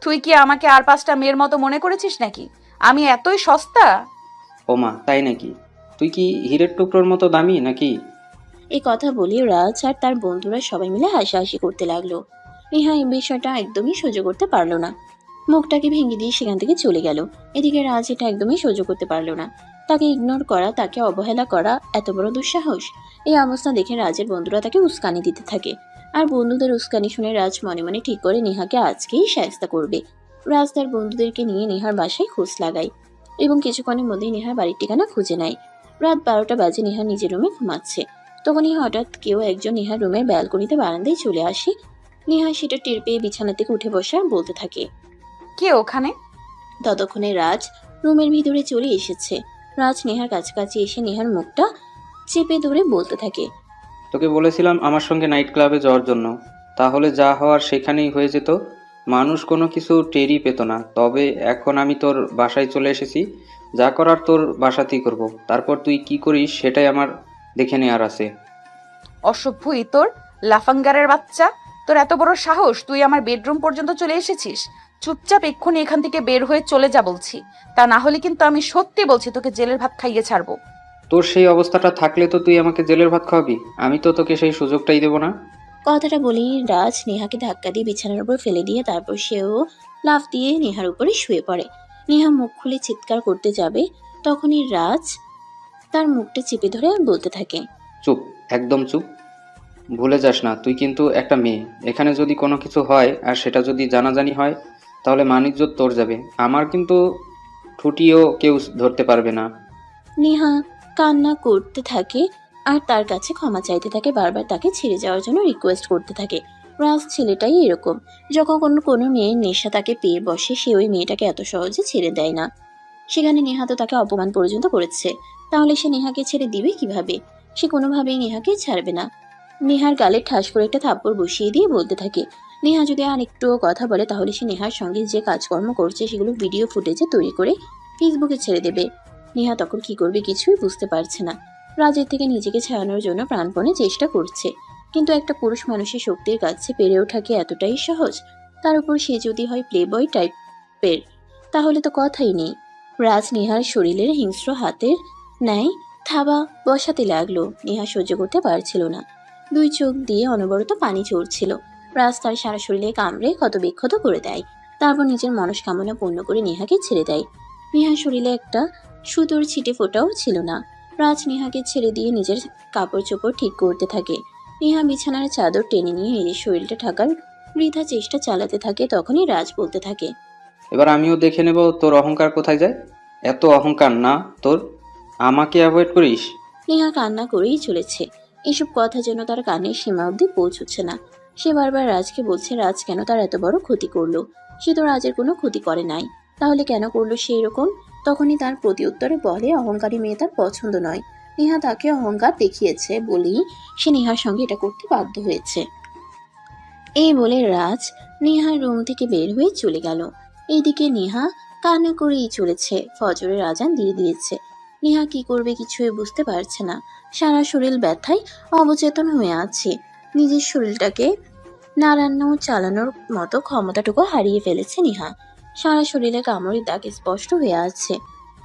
তুই কি আমাকে আর 5টা মেয়ের মতো মনে করেছিস নাকি? আমি এতই সস্তা?
ওমা, তাই নাকি? তুই কি হীরের টুকরোর মতো দামি নাকি?
এই কথা বলে রাজ আর তার বন্ধুরা সবাই মিলে হাসাহাসি করতে লাগলো। নেহা এই বিষয়টা একদমই সহ্য করতে পারলো না, মুখটাকে ভেঙে দিয়ে সেখান থেকে চলে গেল। এদিকে রাজ এটা একদমই সহ্য করতে পারলো না, তাকে ইগনোর করা, তাকে অবহেলা করা এত বড় দুঃসাহস। এই অবস্থা দেখে রাজের বন্ধুরা তাকে উস্কানি দিতে থাকে। আর বন্ধুদের উস্কানি শুনে রাজ মনে মনে ঠিক করে নেহাকে আজকেই শায়েস্তা করবে। রাজ তার বন্ধুদেরকে নিয়ে নেহার বাসায় খোঁজ লাগায় এবং কিছুক্ষণের মধ্যেই নেহার বাড়ির ঠিকানা খুঁজে নেয়। রাত 12টা বাজে, নেহা নিজের রুমে ঘুমাচ্ছে। তখনই হঠাৎ কেউ একজন নেহার রুমের ব্যালকনিতে বারান্দায় চলে আসে। নেহা সেটা টের পেয়ে বিছানা থেকে উঠে বসে আর বলতে থাকে।
কে ওখানে?
ততক্ষণে রাজ রুমের ভিতরে চলে এসেছে। রাজ নেহার কাছাকাছি এসে নেহার মুখটা চেপে ধরে বলতে থাকে।
তোকে বলেছিলাম আমার সঙ্গে নাইট ক্লাবে যাওয়ার জন্য, তাহলে যা হওয়ার সেখানেই হয়ে যেত, মানুষ কোনো কিছু টেরই পেত না। তবে এখন আমি তোর বাসায় চলে এসেছি, যা করার তোর বাসাতেই করব। তারপর তুই কি করিস সেটাই আমার দেখে নেওয়ার আছে।
অসভ্য ইতর, লাফাঙ্গারের বাচ্চা, তোর এত বড় সাহস, তুই আমার বেডরুম পর্যন্ত চলে এসেছিস। চুপচাপ এক্ষুনি এখান থেকে বের হয়ে চলে যা বলছি, তা না হলে কিন্তু আমি সত্যি বলছি তোকে জেলের ভাত খাইয়ে ছাড়বো।
তোর সেই অবস্থাটা থাকলে তো তুই আমাকে জেলের ভাত খাওয়াবি, আমি তো তোকে সেই সুযোগটাই দেবো না।
কথাটা বলেই রাজ নেহাকে ধাক্কা দিয়ে বিছানার উপর ফেলে দিয়ে তারপর সেও লাফ দিয়ে নেহার উপরে শুয়ে পড়ে। নেহা মুখ খুলে চিৎকার করতে যাবে, তখনই রাজ তার মুখটা চেপে ধরে বলতে থাকে।
চুপ, একদম চুপ। ভুলে যাস না তুই কিন্তু একটা মেয়ে। এখানে যদি কোনো কিছু হয় আর সেটা যদি জানাজানি হয় তাহলে মান-ইজ্জত তোর যাবে, আমার কিন্তু ঠুটিও কেউ ধরতে পারবে না।
নেহা কান্না করতে থাকে আর তার কাছে ক্ষমা চাইতে থাকে, বারবার তাকে ছেড়ে যাওয়ার জন্য রিকোয়েস্ট করতে থাকে। রাজ ছেলেটাই এরকম, যখন কোনো মেয়ের নেশা তাকে পেয়ে বসে সে ওই মেয়েটাকে এত সহজে ছেড়ে দেয় না। সেখানে নেহা তো তাকে অপমান পর্যন্ত করেছে, তাহলে সে নেহাকে ছেড়ে দিবে কিভাবে? সে কোনোভাবেই নেহাকে ছাড়বে না। নেহার গালে ঠাস করে একটা থাপ্পড় বসিয়ে দিয়ে বলতে থাকে, নেহা যদি আর একটুও কথা বলে তাহলে সে নেহার সঙ্গে যে কাজকর্ম করছে সেগুলো ভিডিও ফুটেজে তৈরি করে ফেসবুকে ছেড়ে দেবে। নেহা তখন কি করবে কিছুই বুঝতে পারছে না। রাজের থেকে নিজেকে ছাড়ানোর জন্য প্রাণপণে চেষ্টা করছে, কিন্তু একটা পুরুষ মানুষের শক্তির কাছে পেরে ওঠা কি এতটাই সহজ? তার উপর সে যদি হয় প্লেবয় টাইপের, তাহলে তো কথাই নেই। রাজ নেহার শরীরের হিংস্র হাতের ন্যায় থাবা বসাতে লাগলো। নেহা সহ্য করতে পারছিল না, দুই চোখ দিয়ে অনবরত পানি ঝরছিল। রাজ তার সারা শরীরে কামড়ে ক্ষতবিক্ষত করে দেয়, তারপর নিজের মনস্কামনা পূর্ণ করে নেহাকে ছেড়ে দেয়। নেহার শরীরে একটা সুতোর ছিটে ফোটাও ছিল না। রাজ নেহাকে ছেড়ে দিয়ে নিজের কাপড় চোপড় ঠিক করতে থাকে। নেহা বিছানার চাদর টেনে নিয়ে নিজের শরীরটা ঢাকার বৃথা চেষ্টা চালাতে থাকে। তখনই রাজ বলতে থাকে,
এবার আমিও দেখে নেব তোর অহংকার কোথায় যায়। এত অহংকার না তোর, আমাকে অ্যাভয়েড করিস।
নেহা কান্না করেই চলেছে। এসব কথা যেন তার কানের সীমা অবধি পৌঁছচ্ছে না। সে বারবার রাজকে বলছে রাজ কেন তার এত বড় ক্ষতি করলো। সে তো রাজের কোনো ক্ষতি করে নাই, তাহলে কেন করলো সে এরকম? তখনই তার প্রতি উত্তরে বলে, অহংকারী মেয়ে তার পছন্দ নয়। নেহা তাকে অহংকার দেখিয়েছে বলেই সে নেহার সঙ্গে এটা করতে বাধ্য হয়েছে। এই বলে রাজ নেহার রুম থেকে বের হয়ে চলে গেল। এইদিকে নেহা কান্না করেই চলেছে। ফজরের আজান দিয়ে দিয়েছে। নেহা কি করবে কিছুই বুঝতে পারছে না। সারা শরীর ব্যথায় অবচেতন হয়ে আছে। নিজের শরীরটাকে নাড়ানো চালানোর মতো ক্ষমতাটুকু হারিয়ে ফেলেছে নেহা। সারা শরীরে কামড়ের দাগ স্পষ্ট হয়ে আছে।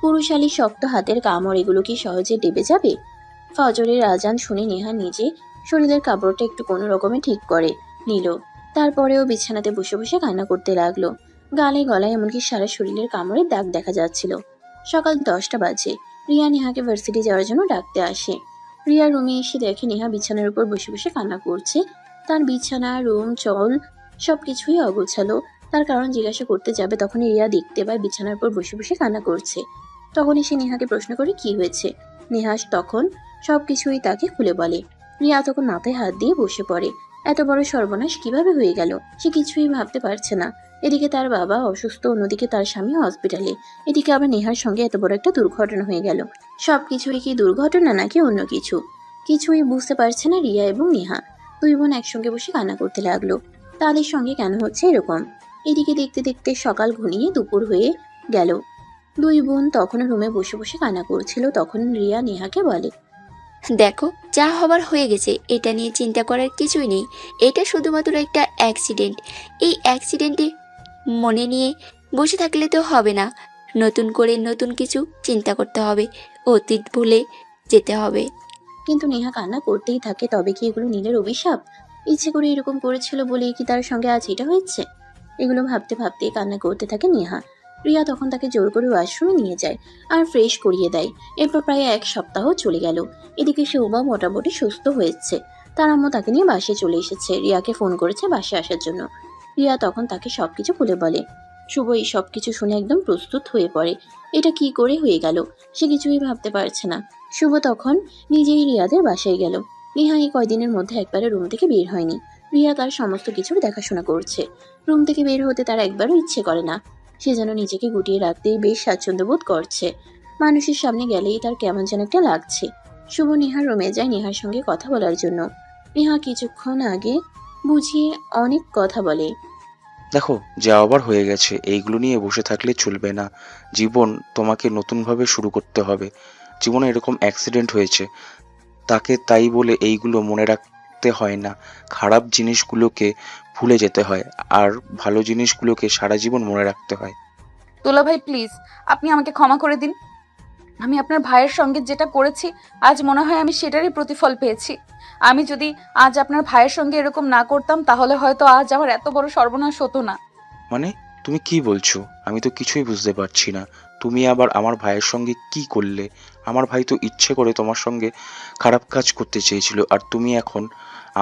পুরুষালী শক্ত হাতের কামড়, এগুলো কি সহজে ডেবে যাবে? ফজরের আজান শুনে নেহা নিজে শরীরের কাপড়টা একটু কোনো রকমে ঠিক করে নিল। তারপরেও বিছানাতে বসে বসে কান্না করতে লাগলো। গালে গলায় এমনকি সারা শরীরের কামড়ের দাগ দেখা যাচ্ছিল। সকাল 10টা বাজে। রিয়া নেহাকে ভার্সিটি যাওয়ার জন্য ডাকতে আসে। রিয়া রুমে এসে দেখে নেহা বিছানার উপর বসে বসে কান্না করছে। তার বিছানা, রুম, চল সবকিছুই অগোছালো। তার কারণ জিজ্ঞাসা করতে যাবে, তখনই রিয়া দেখতে পায় বিছানার উপর বসে বসে কান্না করছে। তখনই সে নেহাকে প্রশ্ন করে কি হয়েছে। নেহা তখন সবকিছুই তাকে খুলে বলে। রিয়া তখন মাথায় হাত দিয়ে বসে পড়ে। এত বড় সর্বনাশ কিভাবে হয়ে গেল সে কিছুই ভাবতে পারছে না। এদিকে তার বাবা অসুস্থ, অন্যদিকে তার স্বামী হসপিটালে, এদিকে আবার নেহার সঙ্গে এত বড় একটা দুর্ঘটনা হয়ে গেল। সবকিছুই কি দুর্ঘটনা নাকি অন্য কিছু? কিছুই বুঝতে পারছে না রিয়া এবং নেহা। দুই বোন একসঙ্গে বসে কান্না করতে লাগলো। তাদের সঙ্গে কেন হচ্ছে এরকম? এদিকে দেখতে দেখতে সকাল ঘনিয়ে দুপুর হয়ে গেল। দুই বোন তখন রুমে বসে বসে কান্না করছিল। তখন রিয়া নেহাকে বলে,
দেখো, যা হবার হয়ে গেছে, এটা নিয়ে চিন্তা করার কিছুই নেই। এটা শুধুমাত্র একটা অ্যাক্সিডেন্ট। এই অ্যাক্সিডেন্টে মনে নিয়ে বসে থাকলে তো হবে না, নতুন করে নতুন কিছু চিন্তা করতে হবে, অতীত ভুলে যেতে হবে।
কিন্তু নেহা কান্না করতেই থাকে। তবে কি এগুলো নীলের অভিশাপ? ইচ্ছে করে এরকম করেছিল বলেই কি তার সঙ্গে আজ এটা হয়েছে? এগুলো ভাবতে ভাবতে কান্না করতে থাকে নেহা। রিয়া তখন তাকে জোর করে ওয়াশরুমে নিয়ে যায় আর ফ্রেশ করিয়ে দেয়। এরপর প্রায় 1 সপ্তাহ চলে গেল। এদিকে শোভা মোটামুটি সুস্থ হয়েছে। তার আম্মু তাকে নিয়ে বাসায় চলে এসেছে, রিয়াকে ফোন করেছে বাসায় আসার জন্য। রিয়া তখন তাকে সবকিছু খুলে বলে। শুভ এই সবকিছু শুনে একদম প্রস্তুত হয়ে পড়ে। এটা কি করে হয়ে গেল সে কিছুই ভাবতে পারছে না। শুভ তখন নিজেই রিয়াদের বাসায় গেল। নেহা এই কয়দিনের মধ্যে একবারে রুম থেকে বের হয়নি। রিয়া তার সমস্ত কিছুর দেখাশোনা করছে। রুম থেকে বের হতে তার একবারও ইচ্ছে করে না। সে যেন নিজেকে গুটিয়ে রাখতেই বেশ স্বাচ্ছন্দ্য বোধ করছে। মানুষের সামনে গেলেই তার কেমন যেন একটা লাগছে। শুভ নেহার রুমে যায় নেহার সঙ্গে কথা বলার জন্য। নেহা কিছুক্ষণ আগে বুঝিয়ে অনেক কথা বলে।
দেখো, যা আবার হয়ে গেছে, এইগুলো নিয়ে বসে থাকলে চলবে না। জীবন তোমাকে নতুনভাবে শুরু করতে হবে। জীবনে এরকম অ্যাক্সিডেন্ট হয়েছে, তাকে তাই বলে এইগুলো মনে রাখতে হয় না। খারাপ জিনিসগুলোকে ভুলে যেতে হয়, আর ভালো জিনিসগুলোকে সারা জীবন মনে রাখতে হয়।
দুলাভাই প্লিজ, আপনি আমাকে ক্ষমা করে দিন। আমি আপনার ভাইয়ের সঙ্গে যেটা করেছি আজ মনে হয় আমি সেটারই প্রতিফল পেয়েছি। আমি যদি আজ আপনার ভাইয়ের সঙ্গে এরকম না করতাম তাহলে হয়তো আজ আমার এত বড় সর্বনাশ হতো না।
মানে তুমি কি বলছো? আমি তো কিছুই বুঝতে পারছি না। তুমি আবার আমার ভাইয়ের সঙ্গে কি করলে? আমার ভাই তো ইচ্ছে করে তোমার সঙ্গে খারাপ কাজ করতে চেয়েছিল, আর তুমি এখন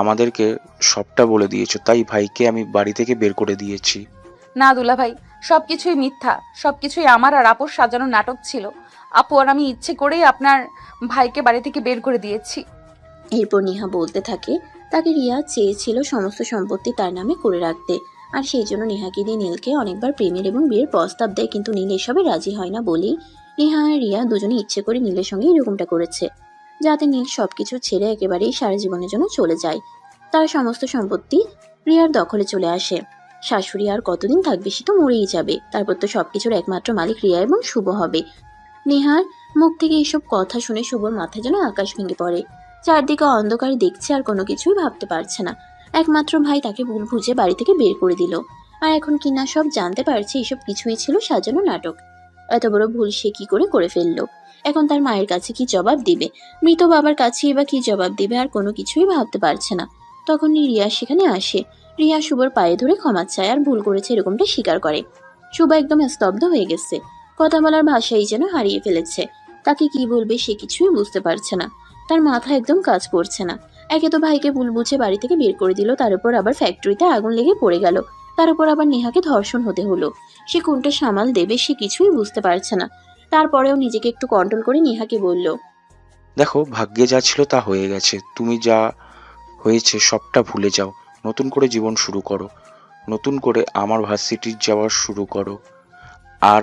আমাদেরকে সবটা বলে দিয়েছো, তাই ভাইকে আমি বাড়ি থেকে বের করে দিয়েছি।
না দুলাভাই, সবকিছুই মিথ্যা, সবকিছুই আমার আর আপুর সাজানো নাটক ছিল। আপু আর আমি ইচ্ছে করেই আপনার ভাইকে বাড়ি থেকে বের করে দিয়েছি।
এরপর নেহা বলতে থাকে তাকে রিয়া চেয়েছিল সমস্ত সম্পত্তি তার নামে করে রাখতে, আর সেই জন্য নেহাকে দিয়ে নীলকে অনেকবার প্রেমের এবং বিয়ের প্রস্তাব দেয়, কিন্তু নীল এসবে রাজি হয় না বলেই নেহা আর রিয়া দুজনে ইচ্ছে করে নীলের সঙ্গে এরকমটা করেছে, যাতে নীল সবকিছু ছেড়ে একেবারেই সারা জীবনের জন্য চলে যায়। তার সমস্ত সম্পত্তি রিয়ার দখলে চলে আসে। শাশুড়ি আর কতদিন থাকবে, সে তো মরেই যাবে। তারপর তো সবকিছুর একমাত্র মালিক রিয়া এবং শুভ হবে। নেহার মুখ থেকে এইসব কথা শুনে শুভর মাথায় যেন আকাশ ভেঙে পড়ে। চারদিকে অন্ধকার, দেখছে আর কোনো কিছুই ভাবতে পারছে না। একমাত্র ভাই তাকে ভুল বুঝে বাড়ি থেকে বের করে দিল, আর এখন কিনা সব জানতে পারছে এসব কিছুই ছিল সাজানো নাটক। এত বড় ভুল সে কি করে ফেললো? এখন তার মায়ের কাছে কি জবাব দিবে? মৃত বাবার কাছে বা কি জবাব দিবে, আর কোনো কিছুই ভাবতে পারছে না। তখনই রিয়া সেখানে আসে। রিয়া শুভর পায়ে ধরে ক্ষমা চায় আর ভুল করেছে এরকমটা স্বীকার করে। শুভ একদম স্তব্ধ হয়ে গেছে, কথা বলার ভাষাই যেন হারিয়ে ফেলেছে। তাকে কি বলবে সে কিছুই বুঝতে পারছে না। তার মাথা একদম কাজ করছে না। একে তো ভাইকে ভুল বুঝে বাড়ি থেকে বের করে দিল, তার উপর আবার ফ্যাক্টরিতে আগুন লেগে পড়ে গেল, তার উপর আবার নেহাকে ধর্ষণ হতে হলো। সে কোনটা সামাল দেবে সে কিছুই বুঝতে পারছে না। তারপরেও নিজেকে একটু কন্ট্রোল করে নেহাকে বলল,
দেখো, ভাগ্যে যা ছিল তা হয়ে গেছে। তুমি যা হয়েছে সবটা ভুলে যাও। নতুন করে জীবন শুরু করো। নতুন করে আমার ভার্সিটি যাওয়া শুরু করো। আর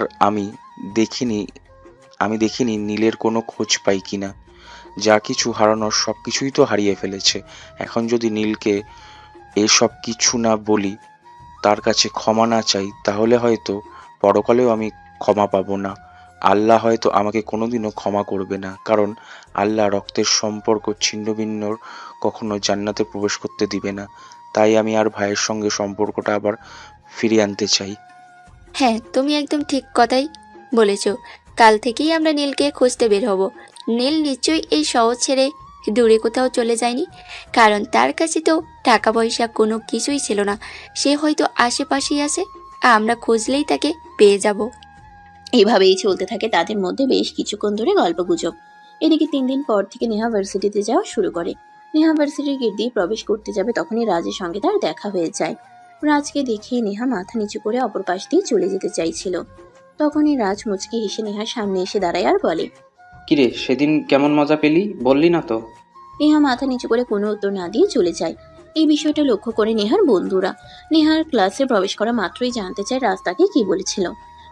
দেখিনি আমি দেখিনি নীলের কোনো খোঁজ পাই কিনা। যা কিছু হারানোর সব কিছুই তো হারিয়ে ফেলেছে। এখন যদি নীলকে এসব কিছু না বলি, তার কাছে ক্ষমা না চাই, তাহলে হয়তো পরকালেও আমি ক্ষমা পাবো না। আল্লাহ হয়তো আমাকে কোনোদিনও ক্ষমা করবে না, কারণ আল্লাহ রক্তের সম্পর্ক ছিন্ন ভিন্নর কখনো জান্নাতে প্রবেশ করতে দিবে না। তাই আমি আর ভাইয়ের সঙ্গে সম্পর্কটা আবার ফিরিয়ে আনতে চাই।
হ্যাঁ, তুমি একদম ঠিক কথাই বলেছ। কাল থেকেই আমরা নীলকে খুঁজতে বের হব। নীল নিশ্চয়ই এই শহর ছেড়ে দূরে কোথাও চলে যায়নি, কারণ তার কাছে তো টাকা পয়সা কোনো কিছুই ছিল না। সে হয়তো আশেপাশেই আছে, আমরা খুঁজলেই তাকে পেয়ে যাব।
এইভাবেই চলতে থাকে তাদের মধ্যে বেশ কিছুক্ষণ ধরে গল্পগুজব। এদিকে 3 দিন পর থেকে নেহা ভার্সিটিতে যাওয়া শুরু করে। নেহা ভার্সিটির গেট দিয়ে প্রবেশ করতে যাবে, তখনই রাজের সঙ্গে তার দেখা হয়ে যায়। রাজকে দেখে নেহা মাথা নিচু করে অপর পাশ দিয়ে চলে যেতে চাইছিল। তখনই রাজ মুচকি হেসে নেহার সামনে এসে দাঁড়ায় আর বলে,
কিরে, সেদিন কেমন মজা পেলি বললি না তো?
নেহা মাথা নিচু করে কোনো উত্তর না দিয়ে চলে যায়। এই বিষয়টা লক্ষ্য করে নেহার বন্ধুরা নেহার ক্লাসে প্রবেশ করা মাত্রই জানতে চায় রাজ তাকে কি বলেছিল।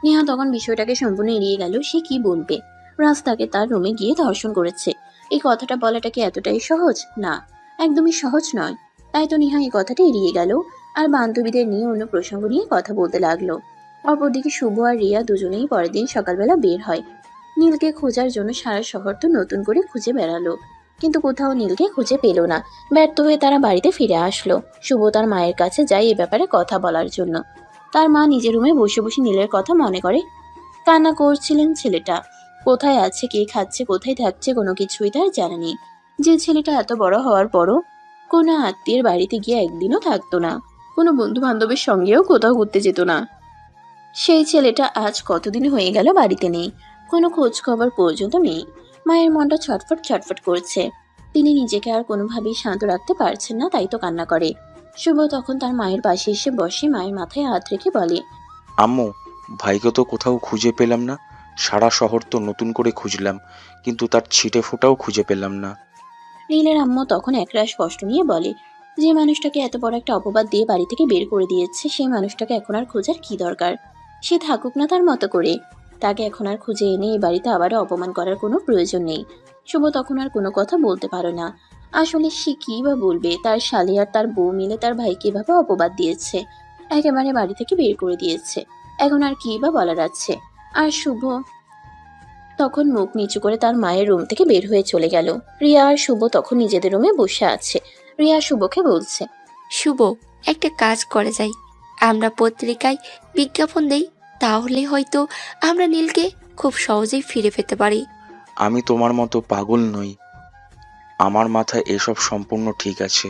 নেহা তখন বিষয়টাকে সম্পূর্ণ এড়িয়ে গেল। সে কি বলবে? রাজ তাকে তার রুমে গিয়ে ধর্ষণ করেছে, এই কথাটা বলাটা কি এতটাই সহজ? না, একদমই সহজ নয়। তাই তো নেহা এই কথাটা এড়িয়ে গেল আর বান্ধবীদের নিয়ে অন্য প্রসঙ্গ নিয়ে কথা বলতে লাগলো। অপরদিকে শুভ আর রিয়া দুজনেই পরের দিন সকালবেলা বের হয়। নীলকে খোঁজার জন্য সারা শহর তো নতুন করে খুঁজে বেড়ালো, কিন্তু কোথাও নীলকে খুঁজে পেল না। ব্যর্থ হয়ে তারা বাড়িতে ফিরে আসলো। শুভ তার মায়ের কাছে যায় এ ব্যাপারে কথা বলার জন্য। তার মা নিজের রুমে বসে বসে নীলের কথা মনে করে। কান্না করছিলেন ছেলেটা। কোথায় আছে, কে খাচ্ছে, কোথায় থাকছে, কোনো কিছুই তার জানা নেই। যে ছেলেটা এত বড় হওয়ার পরও কোনো আত্মীয়ের বাড়িতে গিয়ে একদিনও থাকতো না, কোনো বন্ধু বান্ধবের সঙ্গেও কোথাও ঘুরতে যেত না, সেই ছেলেটা আজ কতদিন হয়ে গেল বাড়িতে নেই, কোনো খোঁজ খবর পর্যন্ত নেই। মায়ের মনটা ছটফট ছটফট করছে। তিনি নিজেকে আর কোনোভাবেই শান্ত রাখতে পারছেন না, তাই তো কান্না করে। শুভ তখন তার মায়ের পাশে এসে বসে মায়ের মাথায় হাত রেখে বলে,
আম্মু, ভাইকে তো কোথাও খুঁজে পেলাম না। সারা শহর তো নতুন করে খুঁজলাম, কিন্তু তার ছিটে ফোঁটাও খুঁজে পেলাম না।
নীলের আম্মু তখন একরাশ কষ্ট নিয়ে বলে, যে মানুষটাকে এত বড় একটা অপবাদ দিয়ে বাড়ি থেকে বের করে দিয়েছে, সেই মানুষটাকে এখন আর খোঁজার কি দরকার? সে থাকুক না তার মতো করে। তাকে এখন আর খুঁজে এনে এই বাড়িতে আবারও অপমান করার কোনো প্রয়োজন নেই। শুভ তখন আর কোনো কথা বলতে পারে না। আসলে সে কি বা বলবে? তার শালি আর তার বউ মিলে তার ভাইকে এভাবে অপবাদ দিয়েছে, একেবারে বাড়ি থেকে বের করে দিয়েছে। এখন আর কি বা বলার আছে? আর শুভ তখন মুখ নিচু করে তার মায়ের রুম থেকে বের হয়ে চলে গেল। রিয়া আর শুভ তখন নিজেদের রুমে বসে আছে। রিয়া শুভকে বলছে,
শুভ, একটা কাজ করে যাই, আমরা পত্রিকায় বিজ্ঞাপন দেই, তাহলে হয়তো আমরা নীলকে খুব সহজেই ফিরে পেতে পারি।
আমি তোমার মতো পাগল নই। আমার মাথায় এসব সম্পূর্ণ ঠিক আছে।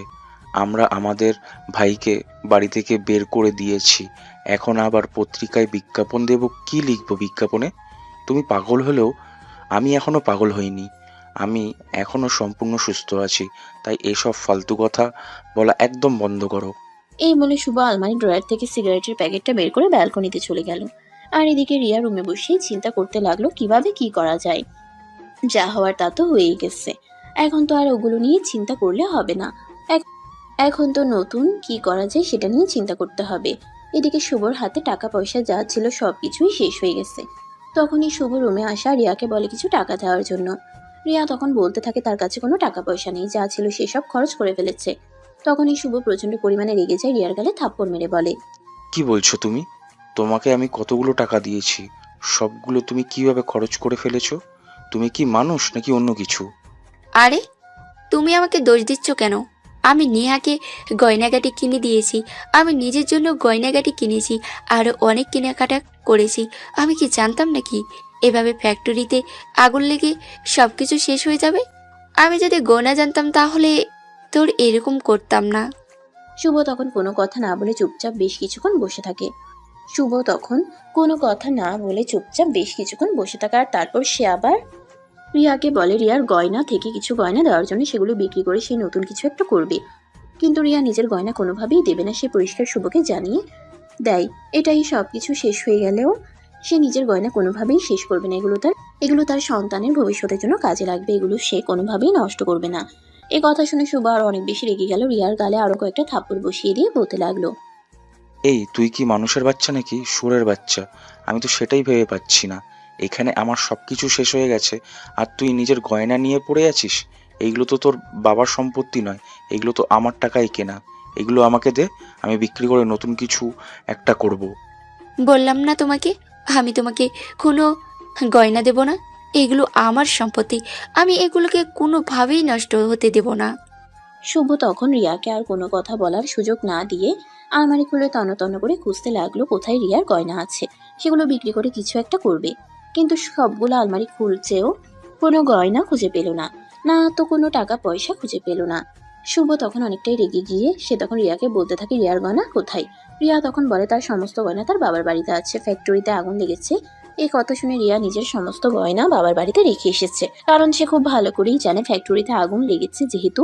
আমরা আমাদের ভাইকে বাড়ি থেকে বের করে দিয়েছি, এখন আবার পত্রিকায় বিজ্ঞাপন দেব? কি লিখবো বিজ্ঞাপনে? তুমি পাগল হলেও আমি এখনো পাগল হইনি। আমি এখনো সম্পূর্ণ সুস্থ আছি, তাই এসব ফালতু কথা বলা একদম বন্ধ করো।
এই বলে শুভ আলমারি ড্রয়ার থেকে সিগারেটের প্যাকেটটা বের করে ব্যালকনিতে চলে গেল। আর এদিকে রিয়া রুমে বসেই চিন্তা করতে লাগলো কিভাবে কি করা যায়। যা হওয়ার তা তো হয়েই গেছে, এখন তো আর ওগুলো নিয়ে চিন্তা করলে হবে না। এখন তো নতুন কি করা যায় সেটা নিয়ে চিন্তা করতে হবে। এদিকে শুভর হাতে টাকা পয়সা যা ছিল সবকিছুই শেষ হয়ে গেছে। তখনই শুভ রুমে আসা রিয়াকে বলে কিছু টাকা দেওয়ার জন্য। রিয়া তখন বলতে থাকে তার কাছে কোনো টাকা পয়সা নেই, যা ছিল সেসব খরচ করে ফেলেছে। তখনই শুভ প্রচন্ড পরিমাণে রেগে যায়, রিয়ার গালে থাপ্পড় মেরে বলে,
কি বলছো তুমি? তোমাকে আমি কতগুলো টাকা দিয়েছি, সবগুলো তুমি কিভাবে খরচ করে ফেলেছো? তুমি কি মানুষ নাকি অন্য কিছু?
আরে, তুমি আমাকে দোষ দিচ্ছ কেন? আমি নেহাকে গয়নাগাটি কিনে দিয়েছি, আমি নিজের জন্য গয়নাগাটি কিনেছি, আরও অনেক কেনাকাটা করেছি। আমি কি জানতাম নাকি এভাবে ফ্যাক্টরিতে আগুন লেগে সব কিছু শেষ হয়ে যাবে? আমি যদি গয়না জানতাম তাহলে তোর এরকম করতাম না।
শুভ তখন কোনো কথা না বলে চুপচাপ বেশ কিছুক্ষণ বসে থাকে। আর তারপর সে আবার রিয়াকে বলে রিয়ার গয়না থেকে কিছু গয়না দেওয়ার জন্য, সেগুলো বিক্রি করে সে নতুন কিছু একটা করবে। কিন্তু রিয়া নিজের গয়না কোনোভাবেই দেবে না, সে পরিষ্কার শুভকে জানিয়ে দেয় এটাই সবকিছু শেষ হয়ে গেলেও সে নিজের গয়না কোনোভাবেই শেষ করবে না। এগুলো তার সন্তানের ভবিষ্যতের জন্য কাজে লাগবে, এগুলো সে কোনোভাবেই নষ্ট করবে না। এ কথা শুনে শুভ আরো অনেক বেশি রেগে গেল, রিয়ার গালে আরো কয়েকটা থাপ্পড় বসিয়ে দিয়ে বলতে লাগলো,
এই তুই কি মানুষের বাচ্চা নাকি শুয়োরের বাচ্চা? আমি তো সেটাই ভেবে পাচ্ছি না। এখানে আমার সবকিছু শেষ হয়ে গেছে, আর তুই নিজের গয়না নিয়ে পড়ে আছিস। এইগুলো তো তোর বাবার সম্পত্তি নয়, এগুলো তো আমার টাকায় কেনা। এগুলো আমাকে দে, আমি বিক্রি করে নতুন কিছু একটা করব।
বললাম না তোমাকে, আমি তোমাকে কোনো গয়না দেব না। এগুলো আমার সম্পত্তি, আমি এগুলোকে কোনোভাবেই নষ্ট হতে দেব না।
শুভ তখন রিয়াকে আর কোনো কথা বলার সুযোগ না দিয়ে আলমারি খুলে তন্ন তন্ন করে খুঁজতে লাগলো কোথায় রিয়ার গয়না আছে, সেগুলো বিক্রি করে কিছু একটা করবে। কিন্তু সবগুলো আলমারি খুলছেও কোনো গয়না খুঁজে পেল না, না তো কোনো টাকা পয়সা খুঁজে পেল না। শুভ তখন অনেকটাই রেগে গিয়ে সে তখন রিয়াকে বলতে থাকে রিয়ার গয়না কোথায়। রিয়া তখন বলে তার সমস্ত গয়না তার বাবার বাড়িতে আছে, ফ্যাক্টরিতে আগুন লেগেছে। এই কথা শুনে রিয়া নিজের সমস্ত গয়না বাবার বাড়িতে রেখে এসেছে, কারণ সে খুব ভালো করেই জানে ফ্যাক্টরিতে আগুন লেগেছে যেহেতু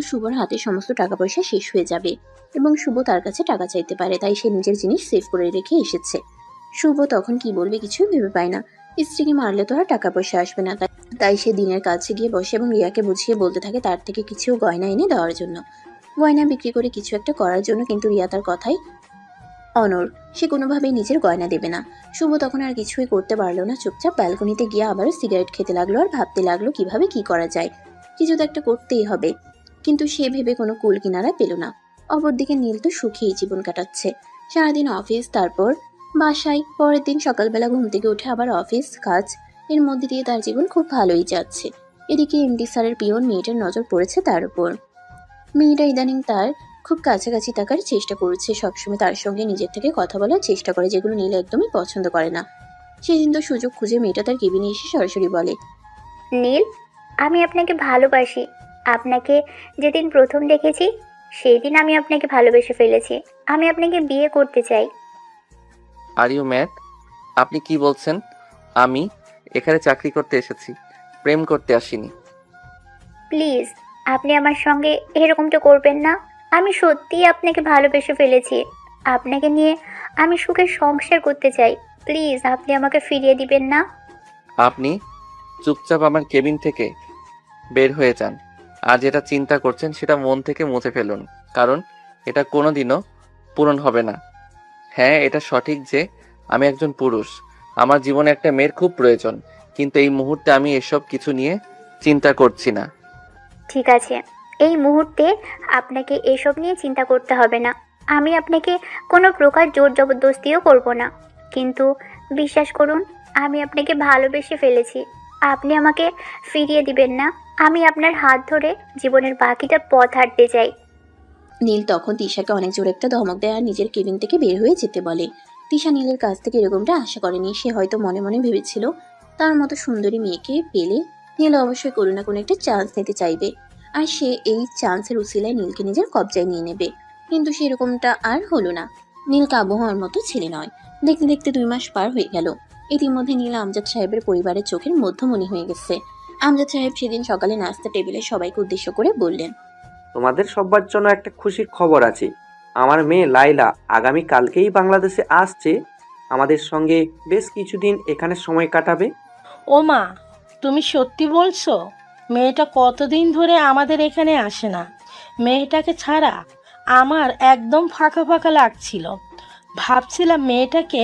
শুভর হাতে সমস্ত টাকা পয়সা শেষ হয়ে যাবে এবং শুভ তার কাছে টাকা চাইতে পারে, তাই সে নিজের জিনিস সেভ করে রেখে এসেছে। শুভ তখন কি বলবে কিছুই ভেবে পায় না। স্ত্রীকে মারলে তো আর টাকা পয়সা আসবে না, তাই সে দিনের কাছে গিয়ে বসে এবং রিয়াকে বুঝিয়ে বলতে থাকে তার থেকে কিছু গয়না এনে দেওয়ার জন্য, গয়না বিক্রি করে কিছু একটা করার জন্য। কিন্তু রিয়া তার কথাই অনড়, সে কোনোভাবেই নিজের গয়না দেবে না। শুভ তখন আর কিছুই করতে পারলো না, চুপচাপ ব্যালকনিতে গিয়ে আবারও সিগারেট খেতে লাগলো আর ভাবতে লাগলো কিভাবে কি করা যায়, কিছু তো একটা করতেই হবে। কিন্তু সে ভেবে কোনো কুল কিনারা পেল না। অপরদিকে নীল তো সুখেই জীবন কাটাচ্ছে, সারাদিন অফিস, তারপর বাসায়, পরের দিন সকালবেলা ঘুম থেকে উঠে আবার অফিস কাজ, এর মধ্যে দিয়ে তার জীবন খুব ভালোই যাচ্ছে। এদিকে এমডি স্যারের পিয়ন মেয়েটার নজর পড়েছে তার উপর। মেয়েটা ইদানিং তার খুব কাছাকাছি থাকার চেষ্টা করছে, সবসময় তার সঙ্গে নিজের থেকে কথা বলার চেষ্টা করে, যেগুলো নীল একদমই পছন্দ করে না। সেদিন তো সুযোগ খুঁজে মেয়েটা তার কেবিনে এসে সরাসরি বলে,
নীল, আমি আপনাকে ভালোবাসি। আপনাকে যেদিন প্রথম দেখেছি সেই দিন আমি আপনাকে ভালোবেসে ফেলেছি। আমি আপনাকে বিয়ে করতে চাই।
Are you mad? আপনি কি বলছেন? আমি এখানে চাকরি করতে এসেছি, প্রেম করতে আসিনি।
প্লিজ আপনি আমার সঙ্গে এরকমটা করবেন না। আমি সত্যিই আপনাকে ভালোবেসে ফেলেছি। আপনাকে নিয়ে আমি সুখে সংসার করতে চাই। প্লিজ আপনি আমাকে ফিরিয়ে দিবেন না।
আপনি চুপচাপ আমার কেবিন থেকে বের হয়ে যান। আর যেটা চিন্তা করছেন সেটা মন থেকে মুছে ফেলুন, কারণ এটা কোনোদিনও পূরণ হবে না। হ্যাঁ, এটা সঠিক যে আমি একজন পুরুষ, আমার জীবনে একটা মেয়ের খুব প্রয়োজন, কিন্তু এই মুহূর্তে আমি এসব কিছু নিয়ে চিন্তা করছি না।
ঠিক আছে, এই মুহূর্তে আপনাকে এসব নিয়ে চিন্তা করতে হবে না। আমি আপনাকে কোনো প্রকার জোর জবরদস্তিও করব না। কিন্তু বিশ্বাস করুন, আমি আপনাকে ভালোবেসে ফেলেছি। আপনি আমাকে ফিরিয়ে দিবেন না। আমি আপনার হাত ধরে জীবনের বাকিটা পথ হাঁটতে চাই।
নীল তখন তিশাকে অনেক জোরে একটা ধমক দেয় আর নিজের কেবিন থেকে বের হয়ে যেতে বলে। তিশা নীলের কাছ থেকে এরকমটা আশা করেনি। সে হয়তো মনে মনে ভেবেছিল তার মতো সুন্দরী মেয়েকে পেলে নীল অবশ্যই কোনো না কোনো একটা চান্স নিতে চাইবে, আর সে এই চান্সের উসিলায় নীলকে নিজের কবজায় নিয়ে নেবে। কিন্তু সেরকমটা আর হলো না। নীল কাবু হওয়ার মতো ছেলে নয়। দেখতে দেখতে 2 মাস পার হয়ে গেল। ইতিমধ্যে নীল আমজাদ সাহেবের পরিবারের চোখের মধ্যমণি হয়ে গেছে। আমজাদ সাহেব সেদিন সকালে নাস্তা টেবিলে সবাইকে উদ্দেশ্য করে বললেন,
তোমাদের সবার জন্য একটা খুশির খবর আছে। আমার মেয়ে লাইলা আগামী কালকেই বাংলাদেশে আসছে। আমাদের সঙ্গে বেশ কিছুদিন এখানে সময় কাটাবে।
ও মা, তুমি সত্যি বলছো? মেয়েটা কতদিন ধরে আমাদের এখানে আসে না। মেয়েটাকে ছাড়া আমার একদম ফাঁকা ফাঁকা লাগছিল। ভাবছিলাম মেয়েটাকে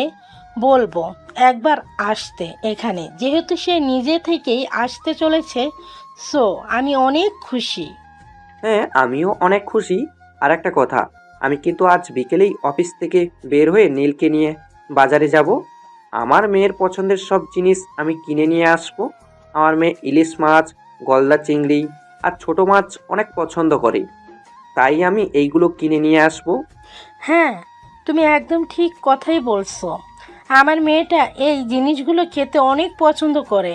বলবো একবার আসতে এখানে, যেহেতু সে নিজে থেকেই আসতে চলেছে। সো আমি অনেক খুশি।
হ্যাঁ, আমিও অনেক খুশি। আর একটা কথা, আমি কিন্তু আজ বিকেলেই অফিস থেকে বের হয়ে নীলকে নিয়ে বাজারে যাব। আমার মেয়ের পছন্দের সব জিনিস আমি কিনে নিয়ে আসবো। আমার মেয়ে ইলিশ মাছ, গলদা চিংড়ি আর ছোট মাছ অনেক পছন্দ করে, তাই আমি এইগুলো কিনে নিয়ে আসবো।
হ্যাঁ, তুমি একদম ঠিক কথাই বলছো। আমার মেয়েটা এই জিনিসগুলো খেতে অনেক পছন্দ করে।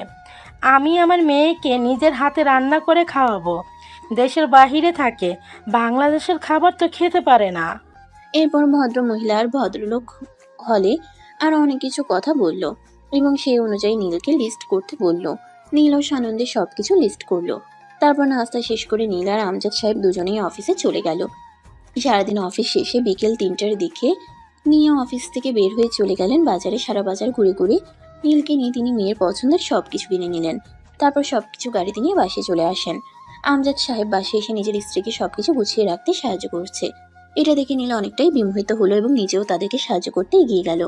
আমি আমার মেয়েকে নিজের হাতে রান্না করে খাওয়াবো। দেশের বাহিরে থাকে, বাংলাদেশের খাবার তো খেতে পারে না।
এরপর ভদ্র মহিলা আর ভদ্রলোক হলে আরো অনেক কিছু কথা বলল এবং সেই অনুযায়ী নীলকে লিস্ট করতে বলল। নীলও সানন্দে সবকিছু লিস্ট করলো। তারপর নাস্তা শেষ করে নীল আর আমজাদ সাহেব দুজনেই অফিসে চলে গেল। সারাদিন অফিস শেষে বিকেল 3টার দিকে নিয়ে অফিস থেকে বের হয়ে চলে গেলেন বাজারে। সারা বাজার ঘুরে ঘুরে নীলকে নিয়ে তিনি মেয়ের পছন্দের সবকিছু কিনে নিলেন। তারপর সবকিছু গাড়িতে নিয়ে বাসে চলে আসেন। আমজাদ সাহেব বাসে এসে নিজের স্ত্রীকে সবকিছু গুছিয়ে রাখতে সাহায্য করছে। এটা দেখে নীল অনেকটাই বিমোহিত হলো এবং নিজেও তাদেরকে সাহায্য করতে এগিয়ে গেল।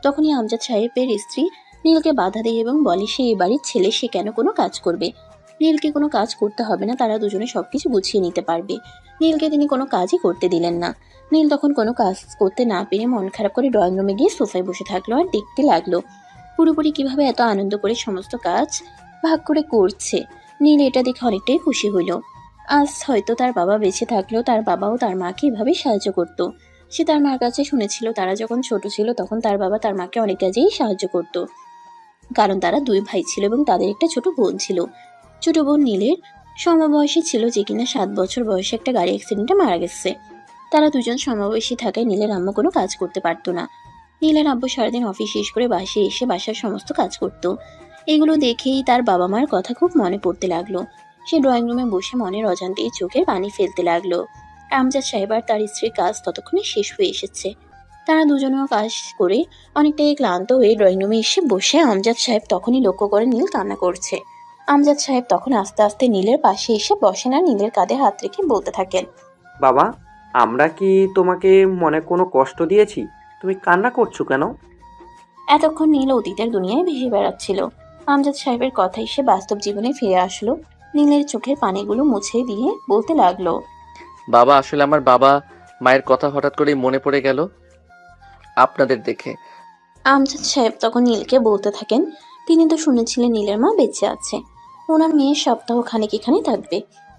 তখনই আমজাদ সাহেবের স্ত্রী নীলকে বাধা দেয় এবং বলে সে এই বাড়ির ছেলে, সে কেন কোনো কাজ করবে। নীলকে কোনো কাজ করতে হবে না, তারা দুজনে সবকিছু গুছিয়ে নিতে পারবে। নীলকে তিনি কোনো কাজই করতে দিলেন না। নীল তখন কোনো কাজ করতে না পেরে মন খারাপ করে ড্রয়িং রুমে গিয়ে সোফায় বসে থাকলো আর দেখতে লাগলো পুরোপুরি কিভাবে এত আনন্দ করে সমস্ত কাজ ভাগ করে করছে। নীল এটা দেখে অনেকটাই খুশি হলো। আজ হয়তো তার বাবা বেঁচে থাকলেও তার বাবাও তার মাকে এভাবে সাহায্য করত। সে তার মার কাছে শুনেছিল তারা যখন ছোট ছিল তখন তার বাবা তার মাকে অনেক কাজেই সাহায্য করত, কারণ তারা 2 ভাই ছিল এবং তাদের একটা ছোট বোন ছিল। ছোট বোন নীলের সমবয়সী ছিল, যে কিনা 7 বছর বয়সে একটা গাড়ি অ্যাক্সিডেন্টে মারা গেছে। তারা দুজন সমবয়সী থাকায় নীলের আম্মু কোনো কাজ করতে পারতো না। নীলের আব্বু সারাদিন অফিস শেষ করে বাসায় এসে বাসার সমস্ত কাজ করত। এগুলো দেখেই তার বাবা মার কথা খুব মনে পড়তে লাগলো। সে ড্রয়িং রুমে বসে মনের অজান্তেই চোখের পানি ফেলতে লাগলো। আমজাদ সাহেব আর তার স্ত্রীর কাজ ততক্ষণে শেষ হয়ে এসেছে। তারা দুজনেও কাজ করে অনেকটাই ক্লান্ত হয়ে ড্রয়িং রুমে এসে বসে আমজাদ সাহেব তখনই লক্ষ্য করে নীল কান্না করছে। আমজাদ সাহেব তখন আস্তে আস্তে নীলের পাশে এসে বসেন আর নীলের কাঁধে হাত রেখে বলতে থাকেন,
বাবা, আমরা কি তোমাকে মনে কোনো কষ্ট দিয়েছি? তুমি কান্না করছো কেন?
এতক্ষণ নীল অতীতের দুনিয়ায় ভেসে বেড়াচ্ছিল। আমজাদ সাহেবের কথাই সে বাস্তব জীবনে ফিরে আসলো। নীলের চোখের পানিগুলো মুছে দিয়ে বলতে লাগলো,
বাবা, আসলে আমার বাবা মায়ের কথা হঠাৎ করেই মনে পড়ে গেল আপনাদের দেখে।
আমজাদ সাহেব তখন নীলকে বলতে থাকেন, তিনি তো শুনেছিলেন নীলের মা বেঁচে আছে, ওনার মেয়ে সপ্তাহ খানেক এখানে থাকবে।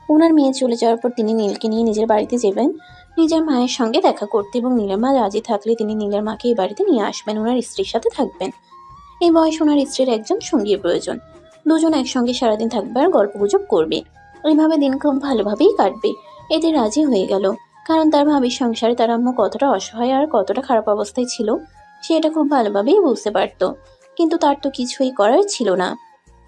ওনার মেয়ে চলে যাওয়ার পর তিনি নীলকে নিয়ে নিজের বাড়িতে যাবেন নিজের মায়ের সঙ্গে দেখা করতে, এবং নীলের মা রাজি থাকলে তিনি নীলের মাকে এই বাড়িতে নিয়ে আসবেন, ওনার স্ত্রীর সাথে থাকবেন। এই বয়সে ওনার স্ত্রীর একজন সঙ্গীর প্রয়োজন। দুজন একসঙ্গে সারাদিন থাকবে আর গল্পগুজব করবে। এইভাবে দিন খুব ভালোভাবেই কাটবে। এতে রাজি হয়ে গেল, কারণ তার ভাবির সংসারে তার আম্মু কতটা অসহায় আর কতটা খারাপ অবস্থায় ছিল সে এটা খুব ভালোভাবেই বুঝতে পারত। কিন্তু তার তো কিছুই করার ছিল না,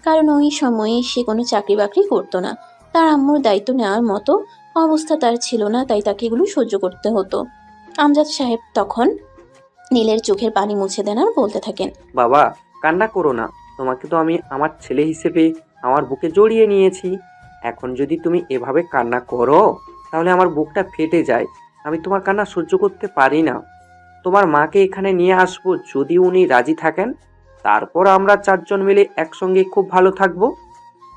কারণ ওই সময়ে সে কোনো চাকরি বাকরি করতো না। তার আম্মুর দায়িত্ব নেওয়ার মতো অবস্থা তার ছিল না, তাই তাকে এগুলো সহ্য করতে হতো। আমজাদ সাহেব তখন নীলের চোখের পানি মুছে দেন আর বলতে থাকেন,
বাবা, কান্না করো না। তোমাকে তো আমি আমার ছেলে হিসেবে আমার বুকে জড়িয়ে নিয়েছি। এখন যদি তুমি এভাবে কান্না করো তাহলে আমার বুকটা ফেটে যায়। আমি তোমার কান্না সহ্য করতে পারি না। তোমার মাকে এখানে নিয়ে আসবো যদি উনি রাজি থাকেন। তারপর আমরা 4 জন মিলে একসঙ্গে খুব ভালো থাকবো।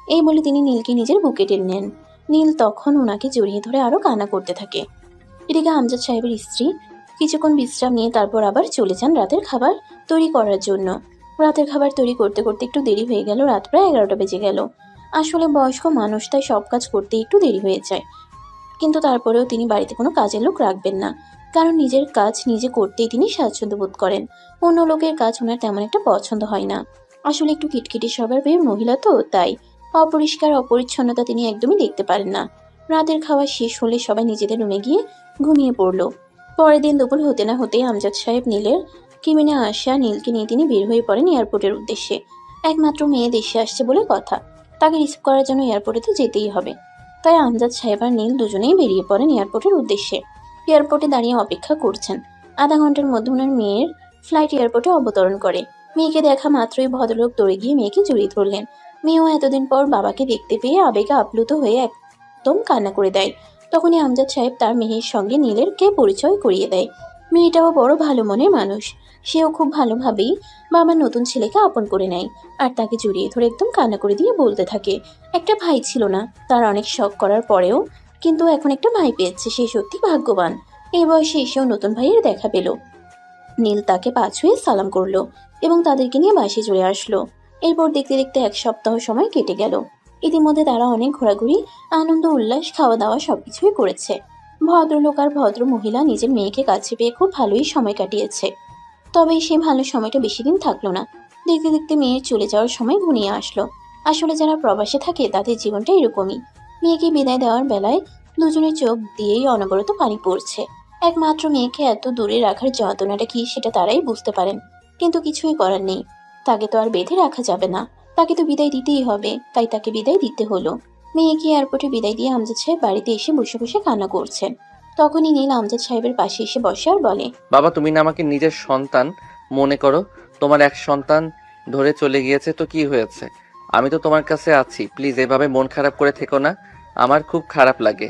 এই বলে তিনি নীলকে নিজের বুকে টেনে নেন। নীল তখন ওনাকে জড়িয়ে ধরে আরো কান্না করতে থাকে। এদিকে আমজাদ সাহেবের স্ত্রী কিছুক্ষণ বিশ্রাম নিয়ে তারপর আবার চলে যান রাতের খাবার তৈরি করার জন্য। রাতের খাবার তৈরি করতে করতে একটু দেরি হয়ে গেল, রাত প্রায় 11টা বেজে গেল। আসলে বয়স্ক মানুষ, তাই সব কাজ করতে একটু দেরি হয়ে যায়। কিন্তু তারপরেও তিনি বাড়িতে কোনো কাজের লোক রাখবেন না, কারণ নিজের কাজ নিজে করতেই তিনি স্বাচ্ছন্দ্য বোধ করেন। অন্য লোকের কাজ ওনার তেমন একটা পছন্দ হয় না। আসলে একটু কিটকিটি স্বভাবের মহিলা তো, তাই অপরিষ্কার অপরিচ্ছন্নতা তিনি একদমই দেখতে পারেন না। রাতের খাওয়া শেষ হলে সবাই নিজেদের রুমে গিয়ে ঘুমিয়ে পড়ল। পরের দিন দুপুর হতে না হতেই আমজাদ সাহেব নীলের কিমিনে আসা নীলকে নিয়ে তিনি বের হয়ে পড়েন এয়ারপোর্টের উদ্দেশ্যে। একমাত্র মেয়ে দেশে আসছে বলে কথা, তাকে রিসিভ করার জন্য এয়ারপোর্টে তো যেতেই হবে। তাই আমজাদ সাহেব আর নীল দুজনেই বেরিয়ে পড়েন এয়ারপোর্টের উদ্দেশ্যে। এয়ারপোর্টে দাঁড়িয়ে অপেক্ষা করছেন। আধা ঘন্টার মধ্যে ওনার মেয়ের ফ্লাইট এয়ারপোর্টে অবতরণ করে। মেয়েকে দেখা মাত্রই ভদ্রলোক দৌড়ে গিয়ে মেয়েকে জড়িয়ে ধরলেন। মেয়েও এতদিন পর বাবাকে দেখতে পেয়ে আবেগে আপ্লুত হয়ে একদম কান্না করে দেয়। তখনই আমজাদ সাহেব তার মেয়ের সঙ্গে নীলের কে পরিচয় করিয়ে দেয়। মেয়েটাও বড় ভালো মনের মানুষ, সেও খুব ভালোভাবেই বাবার নতুন ছেলেকে আপন করে নেয় আর তাকে জড়িয়ে ধরে একদম কান্না করে দিয়ে বলতে থাকে, একটা ভাই ছিল না তার, অনেক শখ করার পরেও কিন্তু এখন একটা ভাই পেয়েছে, সে সত্যি ভাগ্যবান। এই বয়সে এসেও নতুন ভাইয়ের দেখা পেল। নীল তাকে পা ছুঁয়ে সালাম করলো এবং তাদেরকে নিয়ে বাসে চলে আসলো। এরপর দেখতে দেখতে 1 সপ্তাহ সময় কেটে গেল। ইতিমধ্যে তারা অনেক ঘোরাঘুরি, আনন্দ উল্লাস, খাওয়া দাওয়া সবকিছুই করেছে। ভদ্রলোক আর ভদ্র মহিলা নিজের মেয়েকে কাছে পেয়ে খুব ভালোই সময় কাটিয়েছে। তবে সেই ভালো সময়টা বেশি দিন থাকলো না। দেখতে দেখতে মেয়ের চলে যাওয়ার সময় ঘনিয়ে আসলো। আসলে যারা প্রবাসে থাকে তাদের জীবনটা এরকমই। মেয়েকে বিদায় দেওয়ার বেলায় দুজনের চোখ দিয়েই অনবরত পানি পড়ছে। একমাত্র মেয়েকে এত দূরে রাখার যন্ত্রণাটা কি সেটা তারাই বুঝতে পারেন, কিন্তু কিছুই করার নেই। তাকে তো আর বেঁধে রাখা যাবে না, তাকে তো বিদায় দিতেই হবে, তাই তাকে বিদায় দিতে হলো। মেয়েকে এয়ারপোর্টে বিদায় দিয়ে আমজাদ সাহেব বাড়িতে এসে বসে বসে কান্না করছেন। তখনই নীল আমজাদ সাহেবের পাশে এসে বসে আর বলে,
বাবা, তুমি না আমাকে নিজের সন্তান মনে করো? তোমার এক সন্তান ধরে চলে গিয়েছে তো কি হয়েছে? আমি তো তোমার কাছে আছি। প্লিজ এভাবে মন খারাপ করে থেকো না, আমার খুব খারাপ লাগে।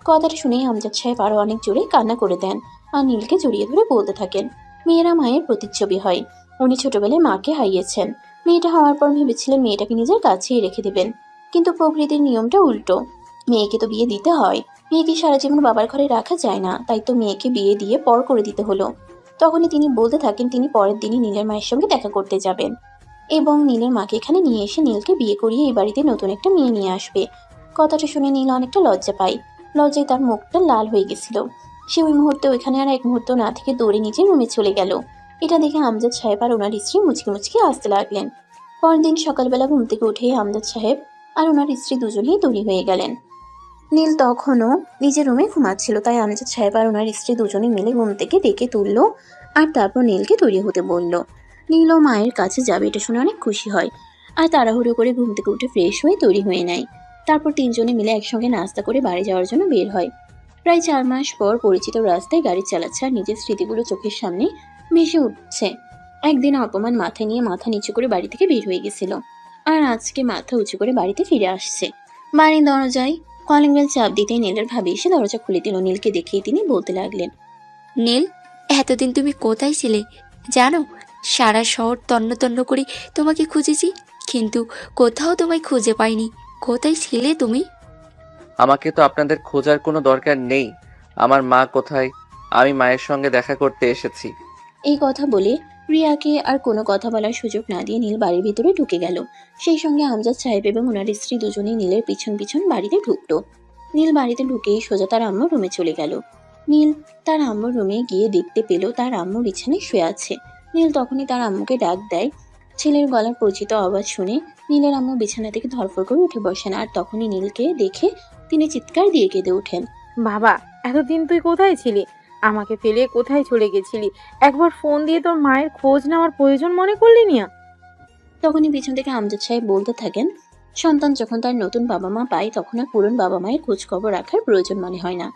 কথাটা শুনেই আমজাদ সাহেব আরো অনেক জোরে কান্না করে দেন আর নীলকে জড়িয়ে ধরে বলতে থাকেন, মেয়েরা মায়ের প্রতিচ্ছবি হয়। উনি ছোটবেলায় মাকে হারিয়েছেন। মেয়েটা হওয়ার পর ভেবেছিলেন মেয়েটাকে নিজের কাছেই রেখে দেবেন, কিন্তু প্রকৃতির নিয়মটা উল্টো। মেয়েকে তো বিয়ে দিতে হয়, মেয়েকে সারা জীবন বাবার ঘরে রাখা যায় না, তাই তো মেয়েকে বিয়ে দিয়ে পর করে দিতে হলো। তখনই তিনি বলতে থাকেন তিনি পরের দিনই নীলের মায়ের সঙ্গে দেখা করতে যাবেন এবং নীলের মাকে এখানে নিয়ে এসে নীলকে বিয়ে করিয়ে এই বাড়িতে নতুন একটা মেয়ে নিয়ে আসবে। কথাটা শুনে নীল অনেকটা লজ্জা পায়। লজ্জায় তার মুখটা লাল হয়ে গেছিল। সে ওই মুহূর্তে ওইখানে আর এক মুহূর্ত না থেকে দৌড়ে নিজের রুমে চলে গেল। এটা দেখে আমজাদ সাহেব আর ওনার স্ত্রী মুচকি মুচকি আসতে লাগলেন। পরের দিন সকালবেলা ঘুম থেকে উঠে আমজাদ সাহেব আর ওনার স্ত্রী দুজনেই তৈরি হয়ে গেলেন। নীল তখনও নিজের রুমে ঘুমাচ্ছিল, তাই আমজাদ সাহেব আর ওনার স্ত্রী দুজনে মিলে ঘুম থেকে ডেকে তুললো আর তারপর নীলকে তৈরি হতে বলল। নীলও মায়ের কাছে যাবে এটা শুনে অনেক খুশি হয় আর তাড়াহুড়ো করে ঘুম থেকে উঠে ফ্রেশ হয়ে তৈরি হয়ে নেয়। তারপর তিনজনে মিলে একসঙ্গে নাস্তা করে বাড়ি যাওয়ার জন্য বের হয়। প্রায় 4 মাস পর পরিচিত রাস্তায় গাড়ি চালাচ্ছে আর নিজের স্মৃতিগুলো চোখের সামনে ভেসে উঠছে। একদিন অপমান মাথায় নিয়ে মাথা নিচু করে বাড়ি থেকে বের হয়ে গেছিল, আর আজকে মাথা উঁচু করে বাড়িতে ফিরে আসছে। বাড়ির দরজায় কলিং বেল চাপ দিতেই নীলের ভাবি এসে দরজা খুলে দিল। নীলকে দেখেই তিনি বলতে লাগলেন,
নীল, এতদিন তুমি কোথায় ছিলে জানো? সারা শহর তন্ন তন্ন করে তোমাকে খুঁজেছি, কিন্তু কোথাও তোমায় খুঁজে পাইনি। কোথায় ছিলে তুমি?
আমাকে তো আপনাদের খোঁজার কোনো দরকার নেই। আমার মা কোথায়? আমি মায়ের সঙ্গে দেখা করতে এসেছি।
এই কথা বলে রিয়াকে আর কোনো কথা বলার সুযোগ না দিয়ে নীল বাড়ির ভিতরে ঢুকে গেল। সেই সঙ্গে আমজাদ সাহেব এবং ওনার স্ত্রী দুজনেই নীলের পিছন পিছন বাড়িতে ঢুকলো। নীল বাড়িতে ঢুকেই সোজা তার আম্মুর রুমে চলে গেল। নীল তার আম্মুর রুমে গিয়ে দেখতে পেল তার আম্মু বিছানায় শুয়ে আছে। নীল তখনই তার আম্মুকে ডাক দেয়। ছেলের গলার পরিচিত আওয়াজ শুনে নীলের আম্মু বিছানা থেকে ধরফর করে উঠে বসেন আর তখনই নীলকে দেখে তিনি চিৎকার দিয়ে কেঁদে ওঠেন।
বাবা, এতদিন তুই কোথায় ছিলি? আমাকে ফেলে কোথায় চলে গেছিলি? একবার ফোন দিয়ে তোর মায়ের খোঁজ নেওয়ার প্রয়োজন মনে করলি না?
তখনই পিছন থেকে আমজাদ সাহেব বলতে থাকেন, সন্তান যখন তার নতুন বাবা মা পায় তখন আর পুরন বাবা মায়ের খোঁজ খবর রাখার প্রয়োজন মনে হয় না।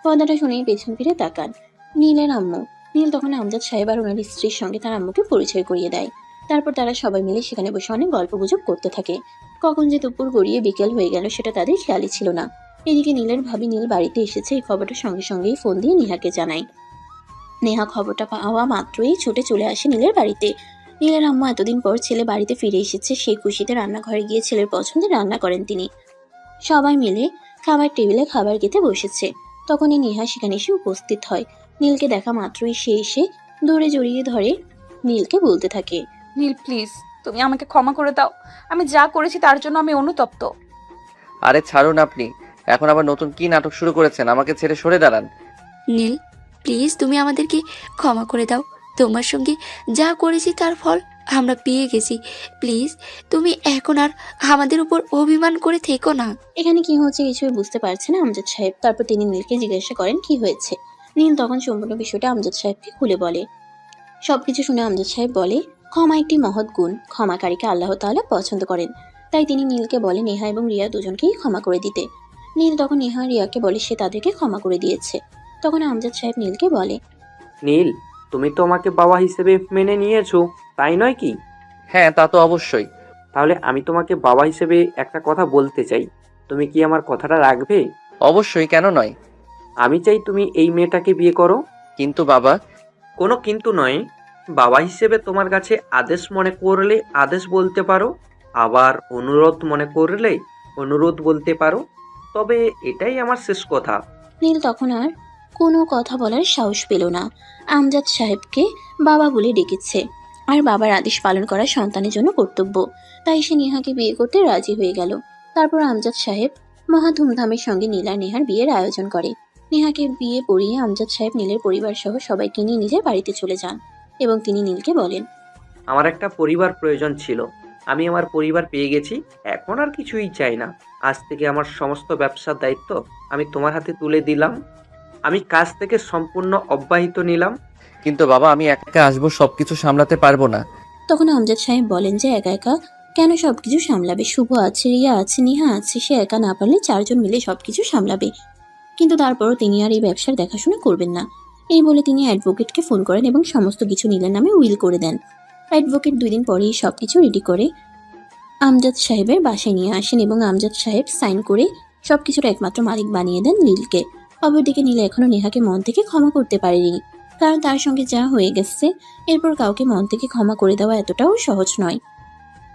কথাটা শুনেই পেছন ফিরে তাকান নীলের আম্মু। নীল তখন আমজাদ সাহেব আর ওনার স্ত্রীর সঙ্গে তার আম্মুকে পরিচয় করিয়ে দেয়। তারপর তারা সবাই মিলে সেখানে বসে অনেক গল্পগুজব করতে থাকে। কখন যে দুপুর গড়িয়ে বিকেল হয়ে গেল সেটা তাদের খেয়ালই ছিল না। এদিকে নীলের ভাবি নীল বাড়িতে এসেছে এই খবরটা সঙ্গে সঙ্গেই ফোন দিয়ে নেহাকে জানায়। নেহা খবরটা পাওয়া মাত্রই ছুটে চলে আসে নীলের বাড়িতে। নীলের আম্মা এতদিন পর ছেলে বাড়িতে ফিরে এসেছে সেই খুশিতে রান্নাঘরে গিয়ে ছেলের পছন্দের রান্না করেন তিনি। সবাই মিলে খাবার টেবিলে খাবার খেতে বসেছে। তখনই নেহা সেখানে এসে উপস্থিত হয়। নীলকে দেখা মাত্রই সে এসে দৌড়ে জড়িয়ে ধরে নীলকে বলতে থাকে।
নীল প্লিজ, তুমি আমাকে ক্ষমা করে দাও। আমি যা করেছি তার জন্য আমি অনুতপ্ত।
আরে ছাড়ুন আপনি, এখন আবার নতুন কি নাটক শুরু করেছেন? আমাকে ছেড়ে সরে দাঁড়ান।
নীল প্লিজ, তুমি আমাদেরকে ক্ষমা করে দাও। তোমার সঙ্গে যা করেছি তার ফল আমরা পেয়ে গেছি। প্লিজ তুমি এখন আর আমাদের উপর অভিমান করে থেকো না।
এখানে কি হচ্ছে কিছুই বুঝতে পারছে না আমজাদ সাহেব। তারপর তিনি নীলকে জিজ্ঞাসা করেন কি হয়েছে। নীল তখন সম্পূর্ণ বিষয়টা আমজাদ সাহেবকে খুলে বলে। সবকিছু শুনে আমজাদ সাহেব বলে, ক্ষমা একটি মহৎ গুণ, ক্ষমাকারীকে আল্লাহ তাআলা পছন্দ করেন। তাই তিনি নীলকে বলে নেহা এবং রিয়া দুজনকেই ক্ষমা করে দিতে। নীল তখন নেহা রিয়াকে বলে সে তাদেরকে ক্ষমা করে দিয়েছে। তখন আমজাদ সাহেব নীলকে বলে,
নীল, তুমি তো আমাকে বাবা হিসেবে মেনে নিয়েছো, তাই নয় কি?
হ্যাঁ, তা তো অবশ্যই।
তাহলে আমি তোমাকে বাবা হিসেবে একটা কথা বলতে চাই, তুমি কি আমার কথাটা রাখবে?
অবশ্যই, কেন নয়।
আমি চাই তুমি এই মেয়েটাকে বিয়ে করো।
কিন্তু বাবা।
কোনো কিন্তু নয়। বাবা হিসেবে তোমার কাছে আদেশ মনে করলে আদেশ বলতে পারো, আবার অনুরোধ মনে করলে অনুরোধ বলতে পারো, তবে এটাই আমার শেষ কথা।
নীল তখন আর কোনো কথা বলার সাহস পেল না। আমজাদ সাহেবকে বাবা বলে ডেকেছে, আর বাবার আদেশ পালন করা সন্তানের জন্য কর্তব্য। তাই সে নেহাকে বিয়ে করতে রাজি হয়ে গেল। তারপর আমজাদ সাহেব মহা ধুমধামের সঙ্গে নীল আর নেহার বিয়ের আয়োজন করে। নেহাকে বিয়ে পড়িয়ে আমজাদ সাহেব নীলের পরিবার সহ সবাইকে নিয়ে নিজের বাড়িতে চলে যান এবং তিনি নীলকে বলেন,
আমার একটা পরিবার প্রয়োজন ছিল, আমি আমার পরিবার পেয়ে গেছি, এখন আর কিছুই চাই না। আজ থেকে আমার সমস্ত ব্যবসার দায়িত্ব আমি তোমার হাতে তুলে দিলাম, আমি কাজ থেকে সম্পূর্ণ অব্যাহত নিলাম।
কিন্তু বাবা, আমি একা আসবো, সবকিছু সামলাতে পারবো না।
তখন আমজাদ সাহেব বলেন যে একা একা কেন সবকিছু সামলাবে, শুভ আছে, রিয়া আছে, নেহা আছে, সে একা না পারলে 4 জন মিলে সবকিছু সামলাবে। কিন্তু তারপরও তিনি আর এই ব্যবসার দেখাশোনা করবেন না। এই বলে তিনি অ্যাডভোকেটকে ফোন করেন এবং সমস্ত কিছু নীলের নামে উইল করে দেন। অ্যাডভোকেট 2 দিন পরেই সবকিছু রেডি করে আমজাদ সাহেবের বাসায় নিয়ে আসেন এবং আমজাদ সাহেব সাইন করে সবকিছুর একমাত্র মালিক বানিয়ে দেন নীলকে। অপরদিকে নীল এখনো নেহাকে মন থেকে ক্ষমা করতে পারেনি, কারণ তার সঙ্গে যা হয়ে গেছে এরপর কাউকে মন থেকে ক্ষমা করে দেওয়া এতটাও সহজ নয়।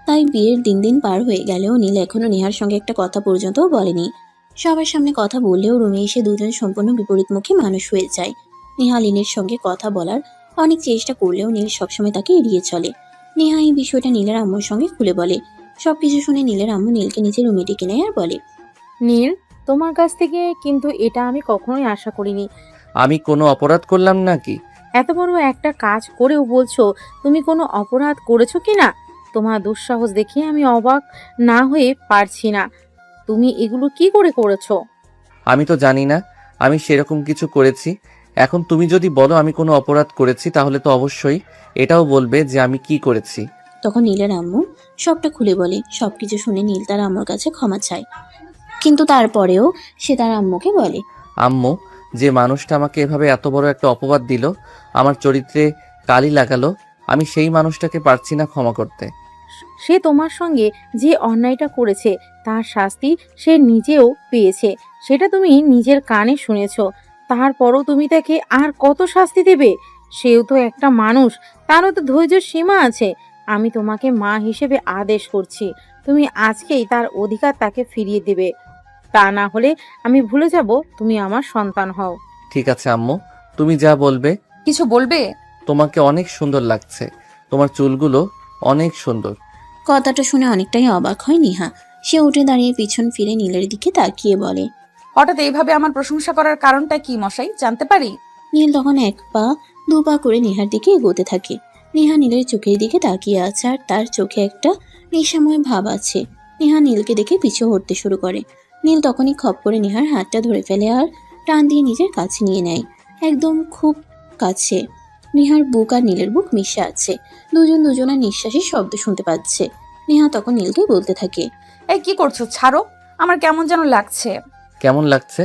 তাই বিয়ের দিন পার হয়ে গেলেও নীল এখনো নেহার সঙ্গে একটা কথা পর্যন্তও বলেনি। সবার সামনে কথা বললেও রুমে এসে দুজন সম্পূর্ণ বিপরীতমুখী মানুষ হয়ে যায়। নেহা নীলের সঙ্গে কথা বলার অনেক চেষ্টা করলেও নীল সবসময় তাকে এড়িয়ে চলে। নেহা এই বিষয়টা নীলের আম্মুর সঙ্গে খুলে বলে। সবকিছু শুনে নীলের আম্মু নীলকে নিজের রুমে ডেকে নেয় আর বলে,
নীল, তোমার কাছ থেকে কিন্তু এটা আমি কখনোই আশা করিনি।
আমি কোনো অপরাধ করলাম নাকি?
এত বড় একটা কাজ করেও বলছো তুমি কোনো অপরাধ করেছো কিনা। তোমার দুঃসাহস দেখে আমি অবাক না হয়ে পারছি না। তুমি এগুলো কি করে করেছো?
আমি তো জানি না আমি সেরকম কিছু করেছি। এখন তুমি যদি বলো আমি কোনো অপরাধ করেছি, তাহলে তো অবশ্যই এটাও বলবে যে আমি কি করেছি।
তখন নীলের আম্মু সবটা খুলে বলে। সবকিছু শুনে নীল তার আম্মুর কাছে ক্ষমা চায়, কিন্তু তারপরেও সে তার আম্মুকে বলে,
আম্মু, যে মানুষটা আমাকে এভাবে এত বড় একটা অপবাদ দিল, আমার চরিত্রে কালি লাগালো, আমি সেই মানুষটাকে পারছি না ক্ষমা করতে।
সে তোমার সঙ্গে যে অন্যায়টা করেছে তার শাস্তি সে নিজেও পেয়েছে, সেটা তুমি নিজের কানে শুনেছো। তারপরও তুমি তাকে আর কত শাস্তি দেবে? সেও তো একটা মানুষ, তারও তো ধৈর্যের সীমা আছে। আমি তোমাকে মা হিসেবে আদেশ করছি, তুমি আজকেই তার অধিকার তাকে ফিরিয়ে দেবে। তা না হলে আমি ভুলে যাব তুমি আমার সন্তান হও।
ঠিক আছে আম্মু, তুমি যা বলবে।
কিছু বলবে?
তোমাকে অনেক সুন্দর লাগছে, তোমার চুলগুলো অনেক সুন্দর।
কথাটা শুনে অনেকটাই অবাক হয় নেহা। সে উঠে দাঁড়িয়ে পিছন ফিরে নীলের দিকে তাকিয়ে বলে,
হঠাৎ এইভাবে আমার প্রশংসা করার কারণটা কি মশাই, জানতে পারি?
নীল তখন 1 পা 2 পা করে নেহার দিকে এগোতে থাকে। নেহা নীলের চোখের দিকে তাকিয়ে আছে আর তার চোখে একটা নেশাময় ভাব আছে। নেহা নীলকে দেখে পিছু হটতে শুরু করে। নীল তখনই খপ করে নেহার হাতটা ধরে ফেলে আর টান দিয়ে নিজের কাছে নিয়ে নেয়, একদম খুব কাছে। নেহার বুক আর নীলের বুক মিশে আছে, দুজনের নিঃশ্বাসের শব্দ শুনতে পাচ্ছে। নেহা তখন নীলকে বলতে থাকে,
এই কি করছো? ছাড়ো, আমার কেমন যেন লাগছে।
কেমন লাগছে?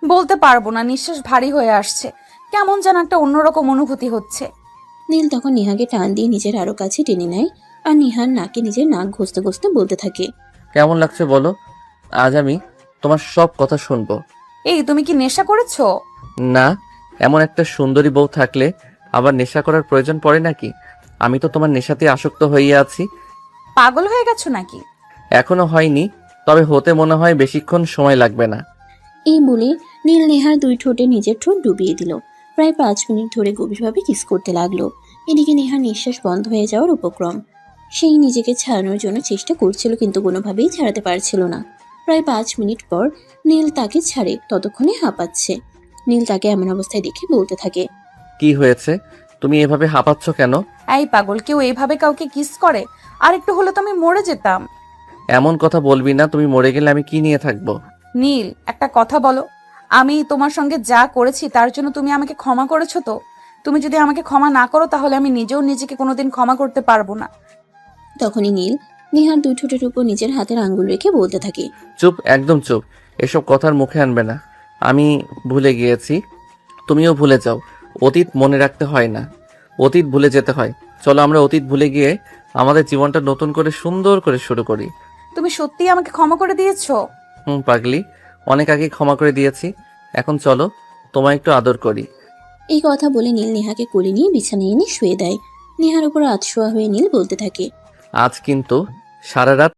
বলতে পারবো না, নিঃশ্বাস ভারী হয়ে আসছে, কেমন যেন একটা অন্যরকম অনুভূতি হচ্ছে।
নীল তখন নেহাকে টান দিয়ে নিজের আরো কাছে টেনে নেয় আর নিহার নাকে নিজের নাক ঘষতে ঘষতে বলতে থাকে।
কেমন লাগছে বলো, আজ আমি তোমার সব কথা শুনবো।
এই তুমি কি নেশা করেছো?
না, এমন একটা সুন্দরী বউ থাকলে আবার নেশা করার প্রয়োজন পড়ে নাকি? আমি তো তোমার নেশাতে আসক্ত হয়ে আছি।
পাগল হয়ে গেছো নাকি?
এখনো হয়নি, তবে হতে মনে হয় বেশিক্ষণ সময় লাগবে না।
এই বলে নীল নেহার দুই ঠোঁটে নিজের ঠোঁট ডুবিয়ে দিল। প্রায় 5 মিনিট ধরে গভীরভাবে কিস করতে লাগলো। এদিকে নেহার নিঃশ্বাস বন্ধ হয়ে যাওয়ার উপক্রম। সেই নিজেকে ছাড়ানোর জন্য চেষ্টা করছিল কিন্তু কোনোভাবেই ছাড়াতে পারছিল না। প্রায় 5 মিনিট পর নীল তাকে ছাড়ে, ততক্ষণে হাঁপাচ্ছে। নীল তাকে এমন অবস্থায় দেখে বলতে থাকে।
কি হয়েছে, তুমি এভাবে হাঁপাচ্ছ কেন?
এই পাগল, কেউ এইভাবে কাউকে কিস করে? আর একটু হলে তো আমি মরে যেতাম।
এমন কথা বলবি না, তুমি মরে গেলে আমি কি নিয়ে থাকবো?
নীল, একটা কথা বলো, আমি তোমার সঙ্গে যা করেছি তার জন্য তুমি আমাকে ক্ষমা করেছো তো? তুমি যদি আমাকে ক্ষমা না করো তাহলে আমি নিজেও নিজেকে কোনোদিন ক্ষমা করতে পারবো না।
তখনই নীল নেহার দুই ঠোঁটের উপর নিজের হাতের আঙ্গুল রেখে বলতে থাকে।
চুপ, একদম চুপ, এসব কথার মুখে আনবে না। আমি ভুলে গিয়েছি, তুমিও ভুলে যাও। অতীত মনে রাখতে হয় না, অতীত ভুলে যেতে হয়। চলো আমরা অতীত ভুলে গিয়ে আমাদের জীবনটা নতুন করে সুন্দর করে শুরু করি।
তুমি সত্যিই আমাকে ক্ষমা করে দিয়েছো?
পাগলি, অনেক আগে ক্ষমা করে দিয়েছি। এখন চলো তোমায় একটু আদর করি।
এই কথা বলে নীল নেহাকে কোলে নিয়ে বিছানায় এনে শুয়ে দেয়। নেহার উপর আতশোয়া হয়ে নীল বলতে থাকে।
আজ কিন্তু সারা রাত